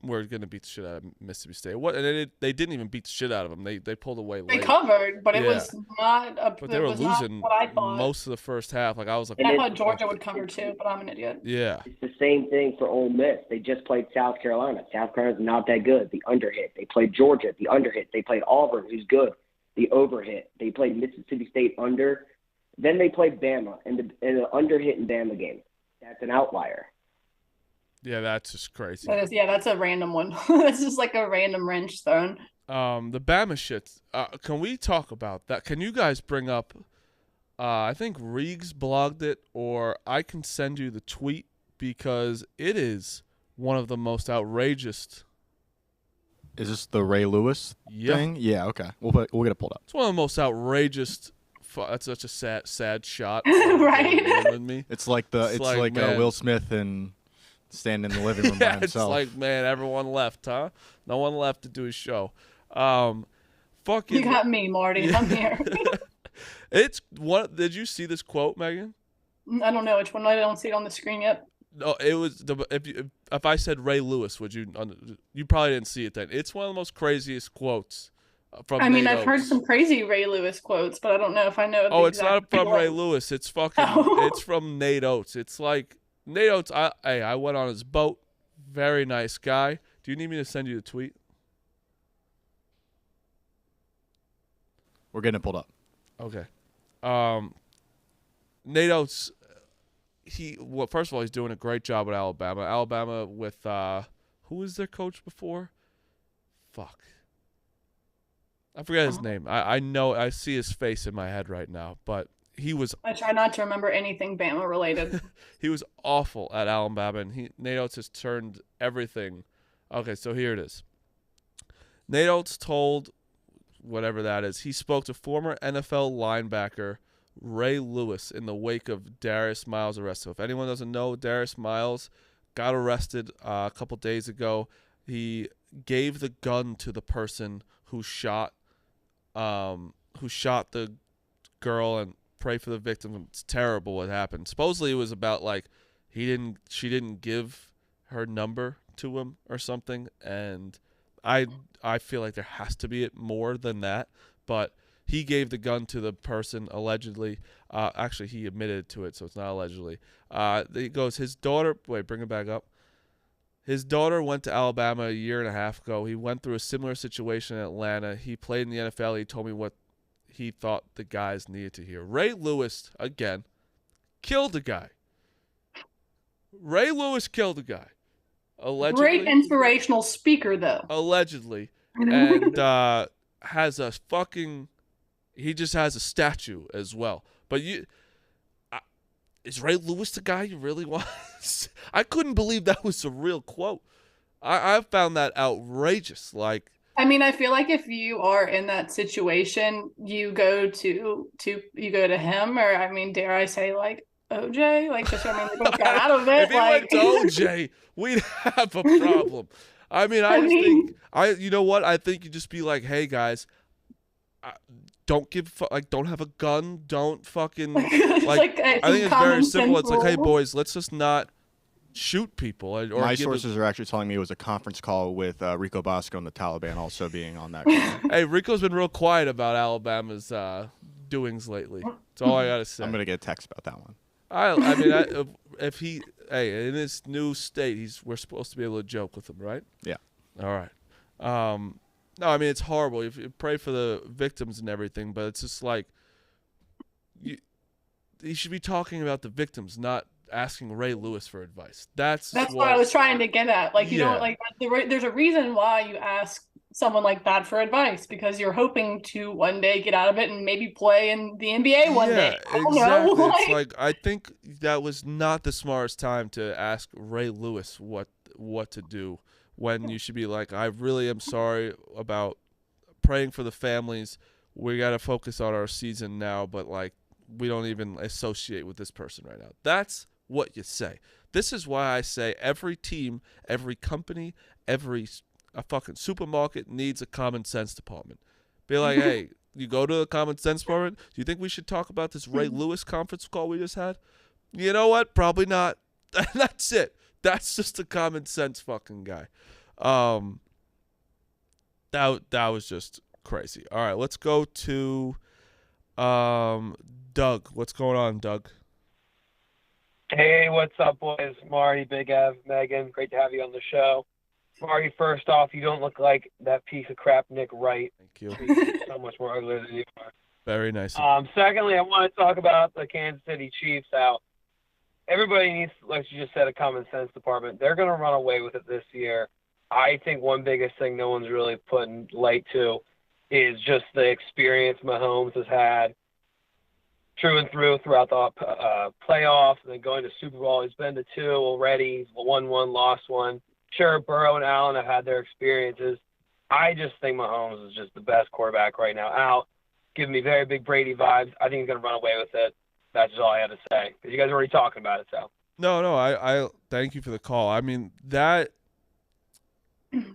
[SPEAKER 1] were going to beat the shit out of Mississippi State. What? And they didn't even beat the shit out of them. They pulled away
[SPEAKER 3] They
[SPEAKER 1] late.
[SPEAKER 3] covered, but it
[SPEAKER 1] Yeah.
[SPEAKER 3] was not a.
[SPEAKER 1] But they were losing
[SPEAKER 3] what I thought.
[SPEAKER 1] most of the first half. Like I was like,
[SPEAKER 3] I thought Georgia would cover too, but I'm an idiot.
[SPEAKER 1] yeah.
[SPEAKER 7] It's the same thing for Ole Miss. They just played South Carolina. South Carolina's not that good. The underhit. They played Georgia. The underhit. They played Auburn, who's good. The overhit. They played Mississippi State under. Then they played Bama in the underhit and Bama game. That's an outlier.
[SPEAKER 1] Yeah, that's just crazy.
[SPEAKER 3] That's a random one. That's just like a random wrench thrown.
[SPEAKER 1] The Bama shit. Can we talk about that? Can you guys bring up? I think Reegs blogged it, or I can send you the tweet because it is one of the most outrageous.
[SPEAKER 5] Is this the Ray Lewis thing? Yeah. Okay. We'll get it pulled up.
[SPEAKER 1] It's one of the most outrageous. That's such a sad shot.
[SPEAKER 3] Right?
[SPEAKER 1] Me.
[SPEAKER 5] It's like Will Smith and standing in the living room by himself.
[SPEAKER 1] It's like, man, everyone left, huh? No one left to do his show.
[SPEAKER 3] You got me, Marty. I'm here.
[SPEAKER 1] It's what? Did you see this quote, Megan?
[SPEAKER 3] I don't know which one. I don't see it on the screen yet.
[SPEAKER 1] No, it was if I said Ray Lewis, would you? You probably didn't see it then. It's one of the most craziest quotes from.
[SPEAKER 3] I mean,
[SPEAKER 1] Nate
[SPEAKER 3] I've heard some crazy Ray Lewis quotes, but I don't know if I know.
[SPEAKER 1] It's not from Ray Lewis. It's fucking. It's from Nate Oates. It's like Nate Oates. I went on his boat. Very nice guy. Do you need me to send you the tweet?
[SPEAKER 5] We're getting it pulled up.
[SPEAKER 1] Okay. Nate Oates. First of all, he's doing a great job at Alabama. Alabama with who was their coach before? Fuck. I forget his name. I know I see his face in my head right now, but he was.
[SPEAKER 3] I try not to remember anything Bama related.
[SPEAKER 1] He was awful at Alabama, and Nate Oates has turned everything. Okay, so here it is. Nate Oates told whatever that is. He spoke to former NFL linebacker Ray Lewis in the wake of Darius Miles' arrest. So if anyone doesn't know, Darius Miles got arrested a couple days ago. He gave the gun to the person who shot the girl, and pray for the victim. It's terrible what happened. Supposedly it was about like she didn't give her number to him or something, and I feel like there has to be more than that, but he gave the gun to the person allegedly. Actually, he admitted to it, so it's not allegedly. He goes, his daughter. Wait, bring it back up. His daughter went to Alabama a year and a half ago. He went through a similar situation in Atlanta. He played in the NFL. He told me what he thought the guys needed to hear. Ray Lewis, again, killed a guy. Ray Lewis killed a guy. Allegedly.
[SPEAKER 3] Great inspirational speaker, though.
[SPEAKER 1] Allegedly. And has a fucking... He just has a statue as well. But is Ray Lewis the guy you really want? I couldn't believe that was a real quote. I found that outrageous. Like,
[SPEAKER 3] I mean, I feel like if you are in that situation, you go to him, or I mean, dare I say, like OJ, like just get out of it.
[SPEAKER 1] If he went to OJ, we'd have a problem. I mean, you know what? I think you just be like, hey guys, don't have a gun. Don't fucking I think it's very simple. It's like, hey boys, let's just not shoot people.
[SPEAKER 5] My sources are actually telling me it was a conference call with Rico Bosco and the Taliban also being on that call.
[SPEAKER 1] Hey, Rico's been real quiet about Alabama's doings lately. That's all I gotta say.
[SPEAKER 5] I'm gonna get a text about that one.
[SPEAKER 1] I mean, if he, in his new state, we're supposed to be able to joke with him, right?
[SPEAKER 5] Yeah.
[SPEAKER 1] All right. No, I mean, it's horrible. You pray for the victims and everything, but it's just like you should be talking about the victims, not asking Ray Lewis for advice. That's
[SPEAKER 3] what I was trying to get at. Like, you know, like there's a reason why you ask someone like that for advice, because you're hoping to one day get out of it and maybe play in the NBA one day.
[SPEAKER 1] Exactly. It's like, I think that was not the smartest time to ask Ray Lewis what to do, when you should be like, I really am sorry about praying for the families. We got to focus on our season now, but like, we don't even associate with this person right now. That's what you say. This is why I say every team, every company, a fucking supermarket needs a common sense department. Be like, hey, you go to the common sense department, do you think we should talk about this Ray Lewis conference call we just had? You know what? Probably not. That's it. That's just a common sense fucking guy. That was just crazy. All right, let's go to Doug. What's going on, Doug?
[SPEAKER 11] Hey, what's up, boys? Marty, Big Ev, Megan, great to have you on the show. Marty, first off, you don't look like that piece of crap Nick Wright.
[SPEAKER 1] Thank you.
[SPEAKER 11] He's so much more ugly than you are.
[SPEAKER 1] Very nice.
[SPEAKER 11] Secondly, I want to talk about the Kansas City Chiefs. How everybody needs, like you just said, a common sense department. They're going to run away with it this year. I think one biggest thing no one's really putting light to is just the experience Mahomes has had through and throughout the playoffs and then going to Super Bowl. He's been to 2 already. He's won 1, lost 1. Sure, Burrow and Allen have had their experiences. I just think Mahomes is just the best quarterback right now out. Giving me very big Brady vibes. I think he's going to run away with it. That's just all I had to say. Because you guys are already talking about it, so.
[SPEAKER 1] No, I thank you for the call. I mean, that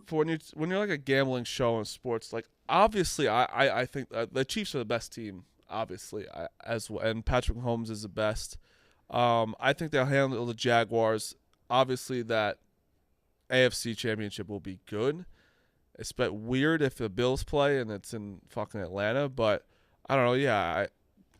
[SPEAKER 1] for when you're like a gambling show in sports, like obviously I think the Chiefs are the best team, obviously, as well, and Patrick Mahomes is the best. I think they'll handle the Jaguars. Obviously, that AFC Championship will be good. It's a bit weird if the Bills play and it's in fucking Atlanta, but I don't know. Yeah,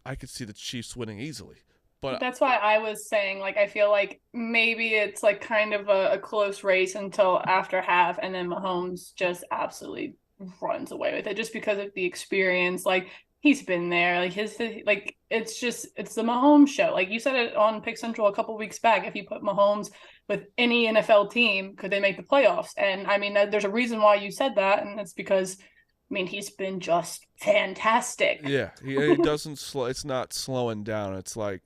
[SPEAKER 1] I could see the Chiefs winning easily. But
[SPEAKER 3] that's why I was saying, like, I feel like maybe it's like kind of a close race until after half, and then Mahomes just absolutely runs away with it just because of the experience. Like, he's been there. Like, it's the Mahomes show. Like, you said it on Pick Central a couple weeks back. If you put Mahomes with any NFL team, could they make the playoffs? And I mean, there's a reason why you said that, and it's because, I mean, he's been just fantastic.
[SPEAKER 1] Yeah, he doesn't slow. It's not slowing down. It's like,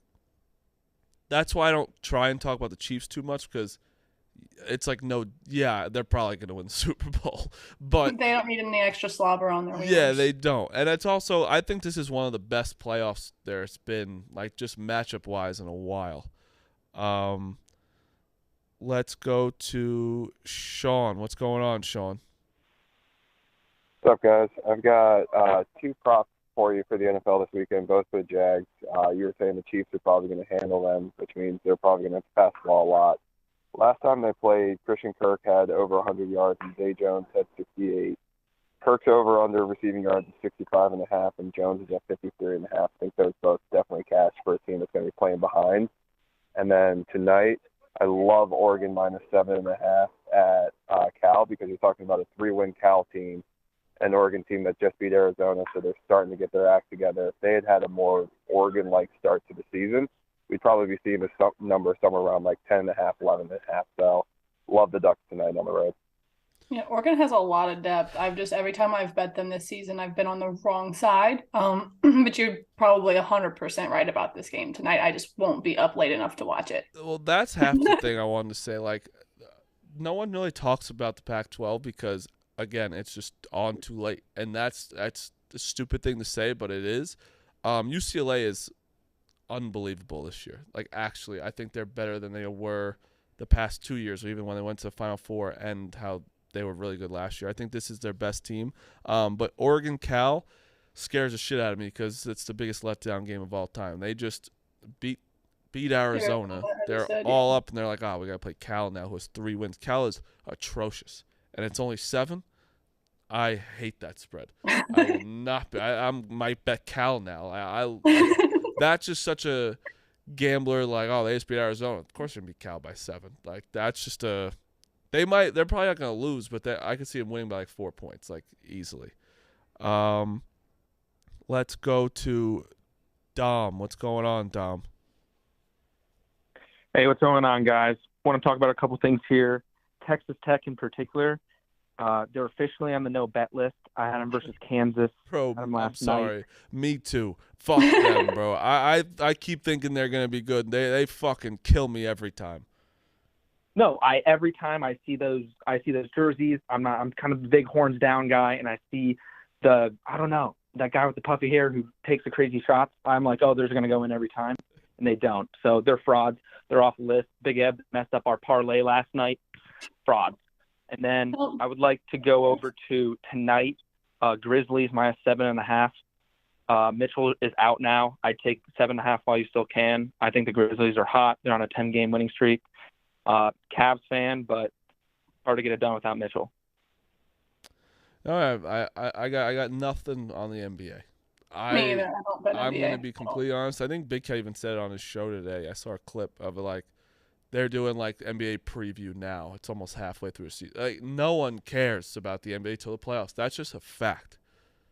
[SPEAKER 1] that's why I don't try and talk about the Chiefs too much, because it's like, they're probably going to win the Super Bowl, but
[SPEAKER 3] they don't need any extra slobber on their wings.
[SPEAKER 1] Yeah, they don't. And it's also, I think this is one of the best playoffs there's been, like, just matchup wise in a while. Let's go to Sean. What's going on, Sean?
[SPEAKER 12] What's up, guys? I've got 2 props for you for the NFL this weekend, both for the Jags. You were saying the Chiefs are probably going to handle them, which means they're probably going to pass the ball a lot. Last time they played, Christian Kirk had over 100 yards and Zay Jones had 68. Kirk's over-under receiving yards is 65.5, and Jones is at 53.5. I think those both definitely cash for a team that's going to be playing behind. And then tonight, I love Oregon minus 7.5 at Cal, because you're talking about a 3-win Cal team, an Oregon team that just beat Arizona, so they're starting to get their act together. If they had a more Oregon-like start to the season, we'd probably be seeing a number somewhere around like 10.5, 11.5. So love the Ducks tonight on the road.
[SPEAKER 3] Yeah, Oregon has a lot of depth. Every time I've bet them this season, I've been on the wrong side. But you're probably 100% right about this game tonight. I just won't be up late enough to watch it.
[SPEAKER 1] Well, that's half the thing I wanted to say. Like, no one really talks about the Pac-12 because, again, it's just on too late. And that's a stupid thing to say, but it is. UCLA is unbelievable this year. Like, actually, I think they're better than they were the past 2 years, or even when they went to the Final Four, and how they were really good last year. I think this is their best team. But Oregon-Cal scares the shit out of me because it's the biggest letdown game of all time. They just beat Arizona. They're all up, and they're like, we got to play Cal now, who has 3 wins. Cal is atrocious, and it's only 7. I hate that spread. I will not be. I might bet Cal now. That's just such a gambler, like, they just beat Arizona. Of course they're going to beat Cal by 7. Like, that's just a – they're probably not going to lose, but I could see them winning by like 4 points, like, easily. Let's go to Dom. What's going on, Dom?
[SPEAKER 13] Hey, what's going on, guys? Want to talk about a couple things here. Texas Tech in particular. They're officially on the no bet list. I had them versus Kansas.
[SPEAKER 1] Bro, I'm sorry. Me too. Fuck them, bro. I keep thinking they're gonna be good. They fucking kill me every time.
[SPEAKER 13] No, every time I see those jerseys, I'm kind of the big horns down guy, and I see that guy with the puffy hair who takes the crazy shots. I'm like, they're gonna go in every time, and they don't. So they're frauds. They're off the list. Big Eb messed up our parlay last night. Frauds. And then I would like to go over to tonight. Grizzlies minus 7.5. Mitchell is out now. I take 7.5 while you still can. I think the Grizzlies are hot. They're on a 10-game winning streak. Cavs fan, but hard to get it done without Mitchell.
[SPEAKER 1] All right, I got nothing on the NBA.
[SPEAKER 3] Me either. I don't bet
[SPEAKER 1] I'm
[SPEAKER 3] NBA.
[SPEAKER 1] gonna be completely honest. I think Big Cat even said it on his show today. I saw a clip of it, like they're doing like NBA preview now. It's almost halfway through the season. Like no one cares about the NBA till the playoffs. That's just a fact.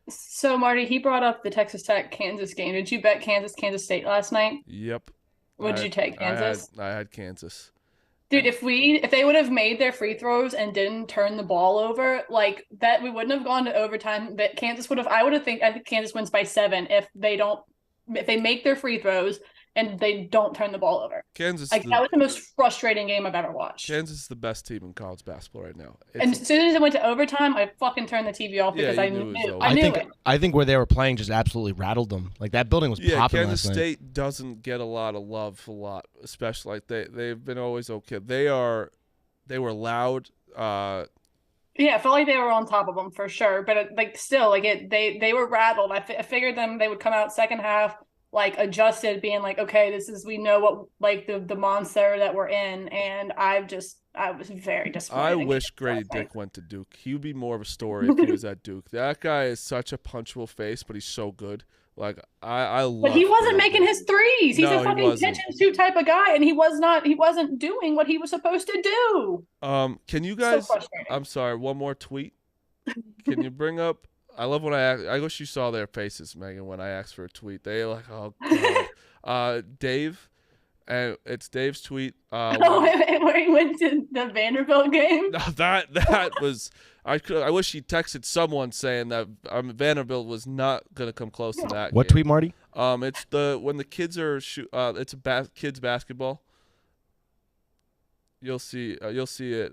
[SPEAKER 3] So Marty, he brought up the Texas Tech Kansas game. Did you bet Kansas State last night?
[SPEAKER 1] Yep.
[SPEAKER 3] What did you take, Kansas?
[SPEAKER 1] I had Kansas.
[SPEAKER 3] Dude, if they would have made their free throws and didn't turn the ball over, like that, we wouldn't have gone to overtime. That Kansas would have. I think Kansas wins by 7 if they make their free throws and they don't turn the ball over.
[SPEAKER 1] Kansas,
[SPEAKER 3] that was the most frustrating game I've ever watched.
[SPEAKER 1] Kansas is the best team in college basketball right now.
[SPEAKER 3] And as soon as it went to overtime, I fucking turned the TV off because I knew it.
[SPEAKER 4] I think where they were playing just absolutely rattled them. Like that building was popping
[SPEAKER 1] Kansas
[SPEAKER 4] last night.
[SPEAKER 1] State doesn't get a lot of love, especially like they've been always okay. They were loud.
[SPEAKER 3] I felt like they were on top of them for sure, but they were rattled. I figured they would come out second half like adjusted, being like, okay, we know what like the monster that we're in, and I was very disappointed.
[SPEAKER 1] I wish Grady Dick went to Duke. He would be more of a story if he was at Duke. That guy is such a punchable face, but he's so good. Like I love.
[SPEAKER 3] But he wasn't making his threes. He's
[SPEAKER 1] No,
[SPEAKER 3] a fucking catch and shoot type of guy, and he wasn't doing what he was supposed to do.
[SPEAKER 1] Can you guys?
[SPEAKER 3] So frustrating.
[SPEAKER 1] I'm sorry. One more tweet. Can you bring up? I love when I wish you saw their faces, Megan, when I asked for a tweet. They like, oh god. Dave, and it's Dave's tweet.
[SPEAKER 3] Where he went to the Vanderbilt game.
[SPEAKER 1] That was. I wish he texted someone saying that Vanderbilt was not gonna come close to that.
[SPEAKER 4] What
[SPEAKER 1] game.
[SPEAKER 4] tweet, Marty?
[SPEAKER 1] It's when the kids are it's kids basketball. You'll see it.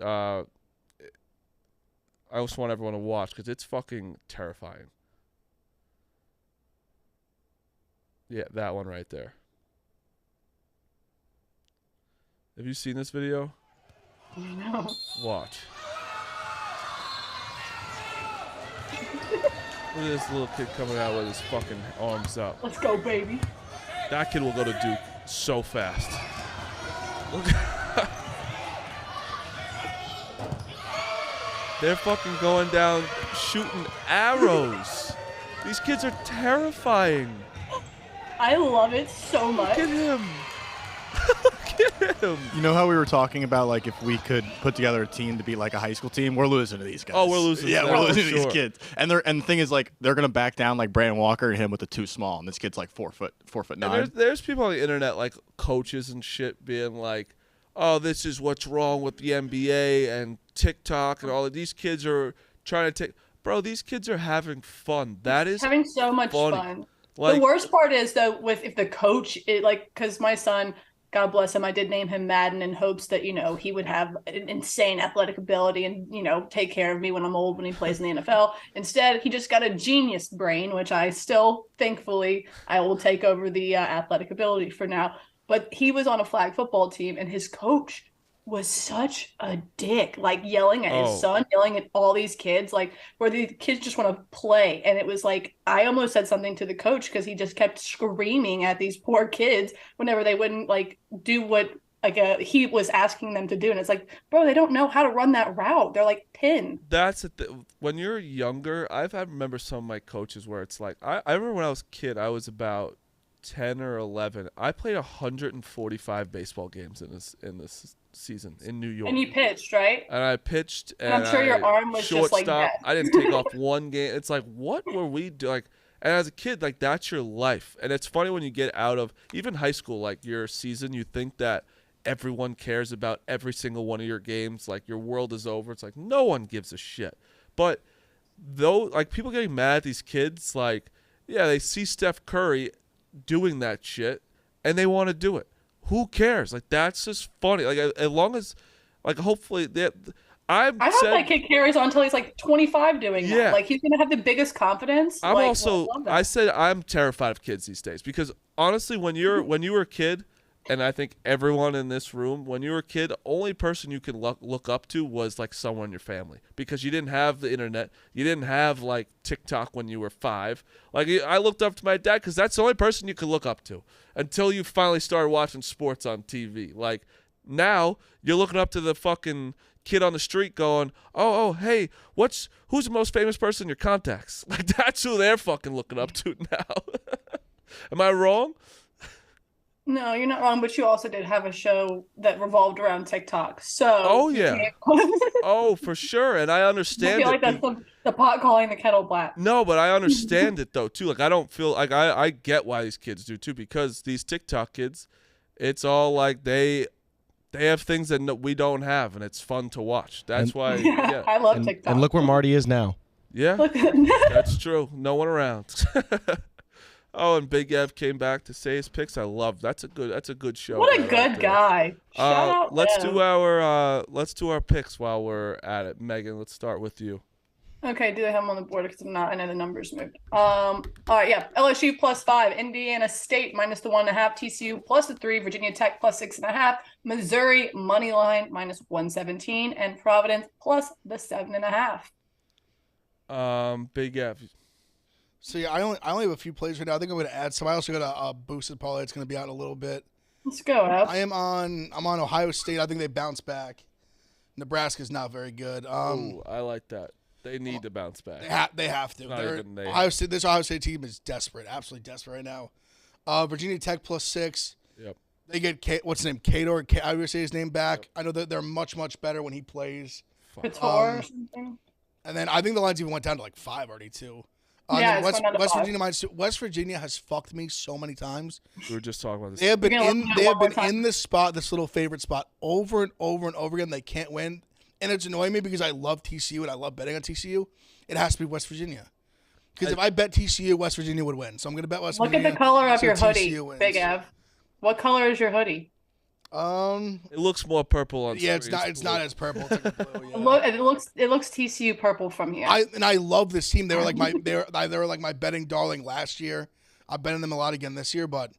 [SPEAKER 1] I just want everyone to watch because it's fucking terrifying. Yeah, that one right there. Have you seen this video?
[SPEAKER 3] No.
[SPEAKER 1] Watch. Look at this little kid coming out with his fucking arms up.
[SPEAKER 3] Let's go, baby.
[SPEAKER 1] That kid will go to Duke so fast. Look. They're fucking going down shooting arrows. These kids are terrifying.
[SPEAKER 3] I love it so much.
[SPEAKER 1] Look at him. Look at him.
[SPEAKER 5] You know how we were talking about like if we could put together a team to be like a high school team? We're losing to these guys.
[SPEAKER 1] Oh, we're losing.
[SPEAKER 5] Yeah, we're losing to
[SPEAKER 1] sure.
[SPEAKER 5] these kids. And the thing is like they're gonna back down like Brandon Walker and him with the too small, and this kid's like 4'9".
[SPEAKER 1] There's people on the internet like coaches and shit being like, oh, this is what's wrong with the NBA and TikTok and all of these kids are trying to take. Bro, these kids are having fun. That is
[SPEAKER 3] having so much
[SPEAKER 1] funny.
[SPEAKER 3] fun.
[SPEAKER 1] Like,
[SPEAKER 3] the worst part is though, if the coach, because my son, God bless him, I did name him Madden in hopes that he would have an insane athletic ability and take care of me when I'm old when he plays in the NFL. Instead, he just got a genius brain, which I still, thankfully, I will take over the athletic ability for now. But he was on a flag football team, and his coach was such a dick, like yelling at his son, yelling at all these kids, like where the kids just want to play. And it was like, I almost said something to the coach because he just kept screaming at these poor kids whenever they wouldn't like do what he was asking them to do. And it's like, bro, they don't know how to run that route. They're like 10.
[SPEAKER 1] That's when you're younger. I remember some of my coaches where it's like, I remember when I was a kid, I was about 10 or 11. I played 145 baseball games in this season in New York.
[SPEAKER 3] And you pitched, right?
[SPEAKER 1] And I pitched, and
[SPEAKER 3] I'm sure your arm was just like that.
[SPEAKER 1] I didn't take off one game. It's like, what were we doing? Like, and as a kid, like that's your life. And it's funny when you get out of even high school, like your season, you think that everyone cares about every single one of your games. Like your world is over. It's like no one gives a shit. But though, like people getting mad at these kids, like yeah, they see Steph Curry doing that shit and they want to do it. Who cares? Like that's just funny. Like as long as, like hopefully that. I hope
[SPEAKER 3] that kid carries on until he's like 25 doing that. Like he's gonna have the biggest confidence.
[SPEAKER 1] I said I'm terrified of kids these days because honestly, when you were a kid, and I think everyone in this room, when you were a kid, the only person you could look up to was like someone in your family because you didn't have the internet, you didn't have like TikTok when you were 5. Like I looked up to my dad because that's the only person you could look up to until you finally started watching sports on TV. Like now you're looking up to the fucking kid on the street going, hey, who's the most famous person in your contacts? Like, that's who they're fucking looking up to now. Am I wrong?
[SPEAKER 3] No, you're not wrong, but you also did have a show that revolved around TikTok. So
[SPEAKER 1] Oh, yeah. Oh, for sure. And I understand
[SPEAKER 3] I feel like that's the pot calling the kettle black.
[SPEAKER 1] No, but I understand it, though, too. Like, I don't feel like I get why these kids do, too, because these TikTok kids, it's all like they have things that we don't have, and it's fun to watch. That's why. Yeah.
[SPEAKER 3] I love TikTok.
[SPEAKER 4] And look where Marty is now.
[SPEAKER 1] Yeah, that's true. No one around. Oh, and Big Ev came back to say his picks. I love that's a good show.
[SPEAKER 3] What a good guy. Shout out
[SPEAKER 1] let's
[SPEAKER 3] Ev.
[SPEAKER 1] do our picks while we're at it. Megan, let's start with you.
[SPEAKER 3] Okay, do they have them on the board? Because I know the numbers moved. All right, yeah. LSU +5, Indiana State -1.5, TCU +3, Virginia Tech +6.5, Missouri money line -117, and Providence +7.5.
[SPEAKER 1] Big Ev.
[SPEAKER 2] So yeah, I only have a few plays right now. I think I'm going to add some. I also got a boosted parlay. It's going to be out in a little bit.
[SPEAKER 3] Let's go, Ev.
[SPEAKER 2] I'm on Ohio State. I think they bounce back. Nebraska's not very good.
[SPEAKER 1] Ooh, I like that. They need to bounce back.
[SPEAKER 2] They have to. This Ohio State team is desperate, absolutely desperate right now. Virginia Tech +6.
[SPEAKER 1] Yep.
[SPEAKER 2] They get what's his name, Kador. I would say his name back. I know that they're much better when he plays.
[SPEAKER 3] Couture or something.
[SPEAKER 2] And then I think the lines even went down to like 5 already too.
[SPEAKER 3] Yeah,
[SPEAKER 2] West Virginia West Virginia has fucked me so many times.
[SPEAKER 1] We were just talking about this.
[SPEAKER 2] They have been in this spot, this little favorite spot, over and over and over again. They can't win, and it's annoying me because I love TCU and I love betting on TCU. It has to be West Virginia because if I bet TCU, West Virginia would win. So I'm going to bet West Virginia.
[SPEAKER 3] Look at the color of your hoodie,
[SPEAKER 2] TCU wins.
[SPEAKER 3] Big Ev. What color is your hoodie?
[SPEAKER 1] It looks more purple on.
[SPEAKER 2] Yeah,
[SPEAKER 1] screen.
[SPEAKER 2] it's not as purple. It's like blue, yeah.
[SPEAKER 3] It looks TCU purple from here.
[SPEAKER 2] I love this team. They were like my betting darling last year. I'm betting them a lot again this year, but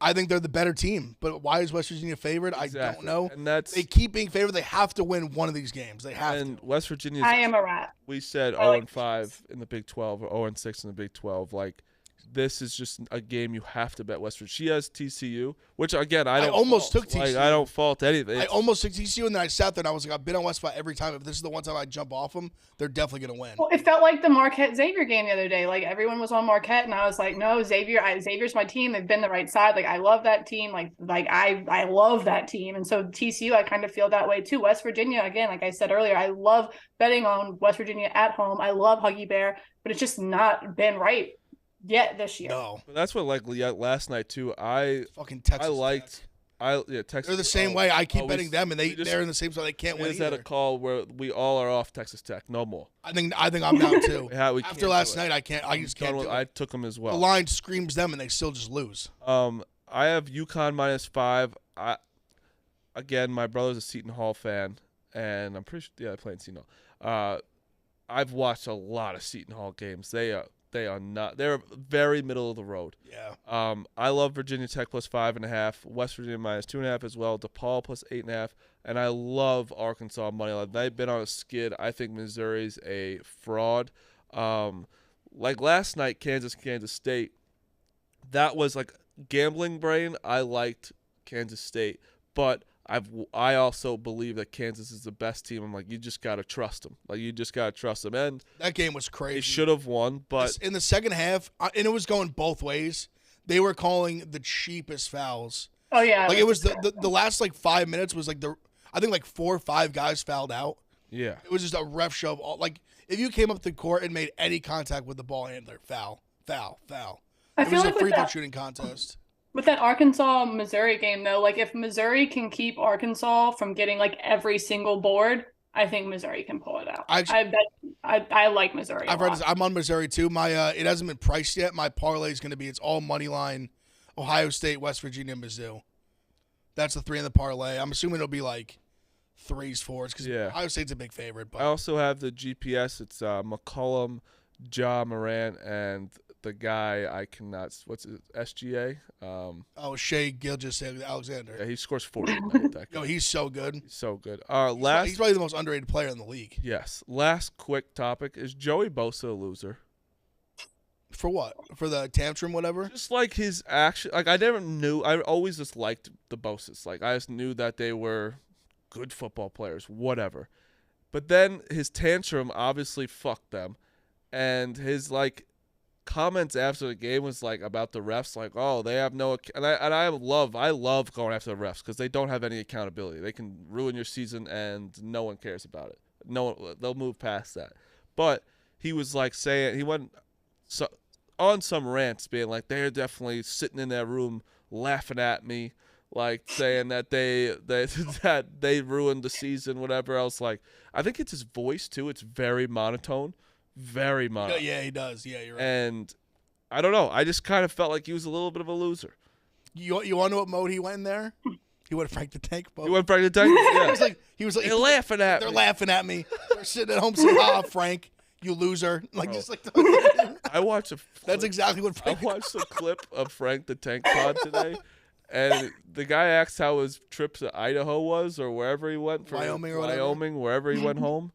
[SPEAKER 2] I think they're the better team. But why is West Virginia favored?
[SPEAKER 1] Exactly.
[SPEAKER 2] I don't know.
[SPEAKER 1] And they
[SPEAKER 2] keep being favored. They have to win one of these games. They have
[SPEAKER 1] and
[SPEAKER 2] to.
[SPEAKER 1] West Virginia.
[SPEAKER 3] I am a rat.
[SPEAKER 1] We said 0-5 in the Big 12 or 0-6 in the Big 12. Like, this is just a game you have to bet West Virginia. She has TCU, which again I
[SPEAKER 2] almost took TCU.
[SPEAKER 1] Like, I don't fault anything.
[SPEAKER 2] I almost took TCU, and then I sat there and I was like, I've been on West Five every time. If this is the one time I jump off them, they're definitely gonna win.
[SPEAKER 3] Well, it felt like the Marquette Xavier game the other day. Like everyone was on Marquette, and I was like, no, Xavier's my team. They've been the right side. Like I love that team. Like I love that team. And so TCU, I kind of feel that way too. West Virginia, again, like I said earlier, I love betting on West Virginia at home. I love Huggy Bear, but it's just not been right yet this year.
[SPEAKER 2] No,
[SPEAKER 1] but that's what last night too.
[SPEAKER 2] Fucking Texas.
[SPEAKER 1] I liked. Texas.
[SPEAKER 2] They're the same way. I keep betting them, and they're in the same spot. They can't win.
[SPEAKER 1] We just had a call where we all are off Texas Tech. No more.
[SPEAKER 2] I think I'm down too.
[SPEAKER 1] We
[SPEAKER 2] After last night, I can't. I just can't. Do it.
[SPEAKER 1] I took them as well.
[SPEAKER 2] The line screams them, and they still just lose.
[SPEAKER 1] I have UConn -5. Again, my brother's a Seton Hall fan, and I'm pretty sure. Yeah, I play in Seton Hall. I've watched a lot of Seton Hall games. They are not. They're very middle of the road.
[SPEAKER 2] Yeah.
[SPEAKER 1] I love Virginia Tech +5.5. West Virginia -2.5 as well. DePaul +8.5, and I love Arkansas moneyline. They've been on a skid. I think Missouri's a fraud. Like last night, Kansas State. That was like gambling brain. I liked Kansas State, but I also believe that Kansas is the best team. I'm like, you just got to trust them. Like, you just got to trust them. And
[SPEAKER 2] that game was crazy.
[SPEAKER 1] They should have won, but
[SPEAKER 2] in the second half, and it was going both ways. They were calling the cheapest fouls.
[SPEAKER 3] Oh yeah,
[SPEAKER 2] like it was the last like 5 minutes was like I think like 4 or 5 guys fouled out.
[SPEAKER 1] Yeah,
[SPEAKER 2] it was just a ref show. Like if you came up to the court and made any contact with the ball handler, foul. It was a free throw shooting contest.
[SPEAKER 3] With that Arkansas-Missouri game, though, like if Missouri can keep Arkansas from getting like every single board, I think Missouri can pull it out. I like Missouri.
[SPEAKER 2] I've read this. I'm on Missouri too. My it hasn't been priced yet. My parlay is going to be it's all money line, Ohio State, West Virginia, Mizzou. That's the 3 in the parlay. I'm assuming it'll be like 3s, 4s because Ohio State's a big favorite. But
[SPEAKER 1] I also have the GPS. It's McCollum, Ja Morant, and the guy I cannot. What's it? SGA.
[SPEAKER 2] Shea Gilgeous-Alexander.
[SPEAKER 1] Yeah, he scores 40.
[SPEAKER 2] Yo, he's so good.
[SPEAKER 1] He's so good.
[SPEAKER 2] He's probably the most underrated player in the league.
[SPEAKER 1] Yes. Last quick topic is Joey Bosa a loser?
[SPEAKER 2] For what? For the tantrum, whatever.
[SPEAKER 1] Just like his action. Like I never knew. I always just liked the Bosas. Like I just knew that they were good football players, whatever. But then his tantrum obviously fucked them, and his like comments after the game was like about the refs, like, oh, they have no, and I love going after the refs because they don't have any accountability. They can ruin your season and no one cares about it. No one, they'll move past that. But he was like saying, he went on some rants being like, they're definitely sitting in that room laughing at me, like saying that they ruined the season, whatever else. Like, I think it's his voice too. It's very monotone. Very monotone.
[SPEAKER 2] Yeah, he does. Yeah, you're right.
[SPEAKER 1] And I don't know. I just kind of felt like he was a little bit of a loser.
[SPEAKER 2] You want to know what mode he went in there? He went Frank the Tank mode.
[SPEAKER 1] He went Frank the Tank? Yeah.
[SPEAKER 2] he was like,
[SPEAKER 1] they're laughing at me.
[SPEAKER 2] They're laughing at me. They're sitting at home saying, Frank, you loser. Like,
[SPEAKER 1] Bro.
[SPEAKER 2] just like.
[SPEAKER 1] I watched
[SPEAKER 2] That's exactly what Frank.
[SPEAKER 1] I watched a clip of Frank the Tank pod today, and the guy asked how his trip to Idaho was, or wherever he went for
[SPEAKER 2] Wyoming,
[SPEAKER 1] wherever he went home.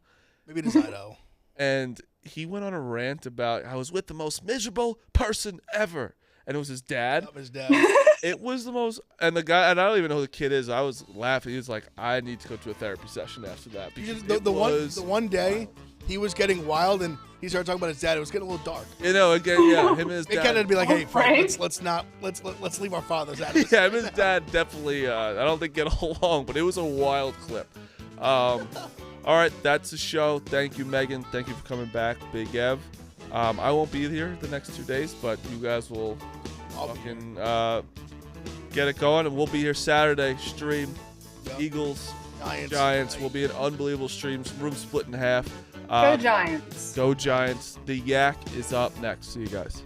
[SPEAKER 2] Maybe it is Idaho.
[SPEAKER 1] And he went on a rant about I was with the most miserable person ever, and it was his dad.
[SPEAKER 2] His dad.
[SPEAKER 1] It was the most, and the guy, and I don't even know who the kid is. I was laughing. He was like, I need to go to a therapy session after that. Because
[SPEAKER 2] the one day he was getting wild and he started talking about his dad. It was getting a little dark.
[SPEAKER 1] You know, again, yeah, him and his dad.
[SPEAKER 2] It kind of be like, hey, Frank, let's leave our fathers out of this.
[SPEAKER 1] Yeah, him and his dad definitely. I don't think get along, but it was a wild clip. All right, that's the show. Thank you, Megan. Thank you for coming back, Big Ev. I won't be here the next 2 days, but you guys will fucking get it going, and we'll be here Saturday. Stream Eagles, Giants. Will be an unbelievable stream. Room split in half.
[SPEAKER 3] Go Giants.
[SPEAKER 1] Go Giants. The Yak is up next. See you guys.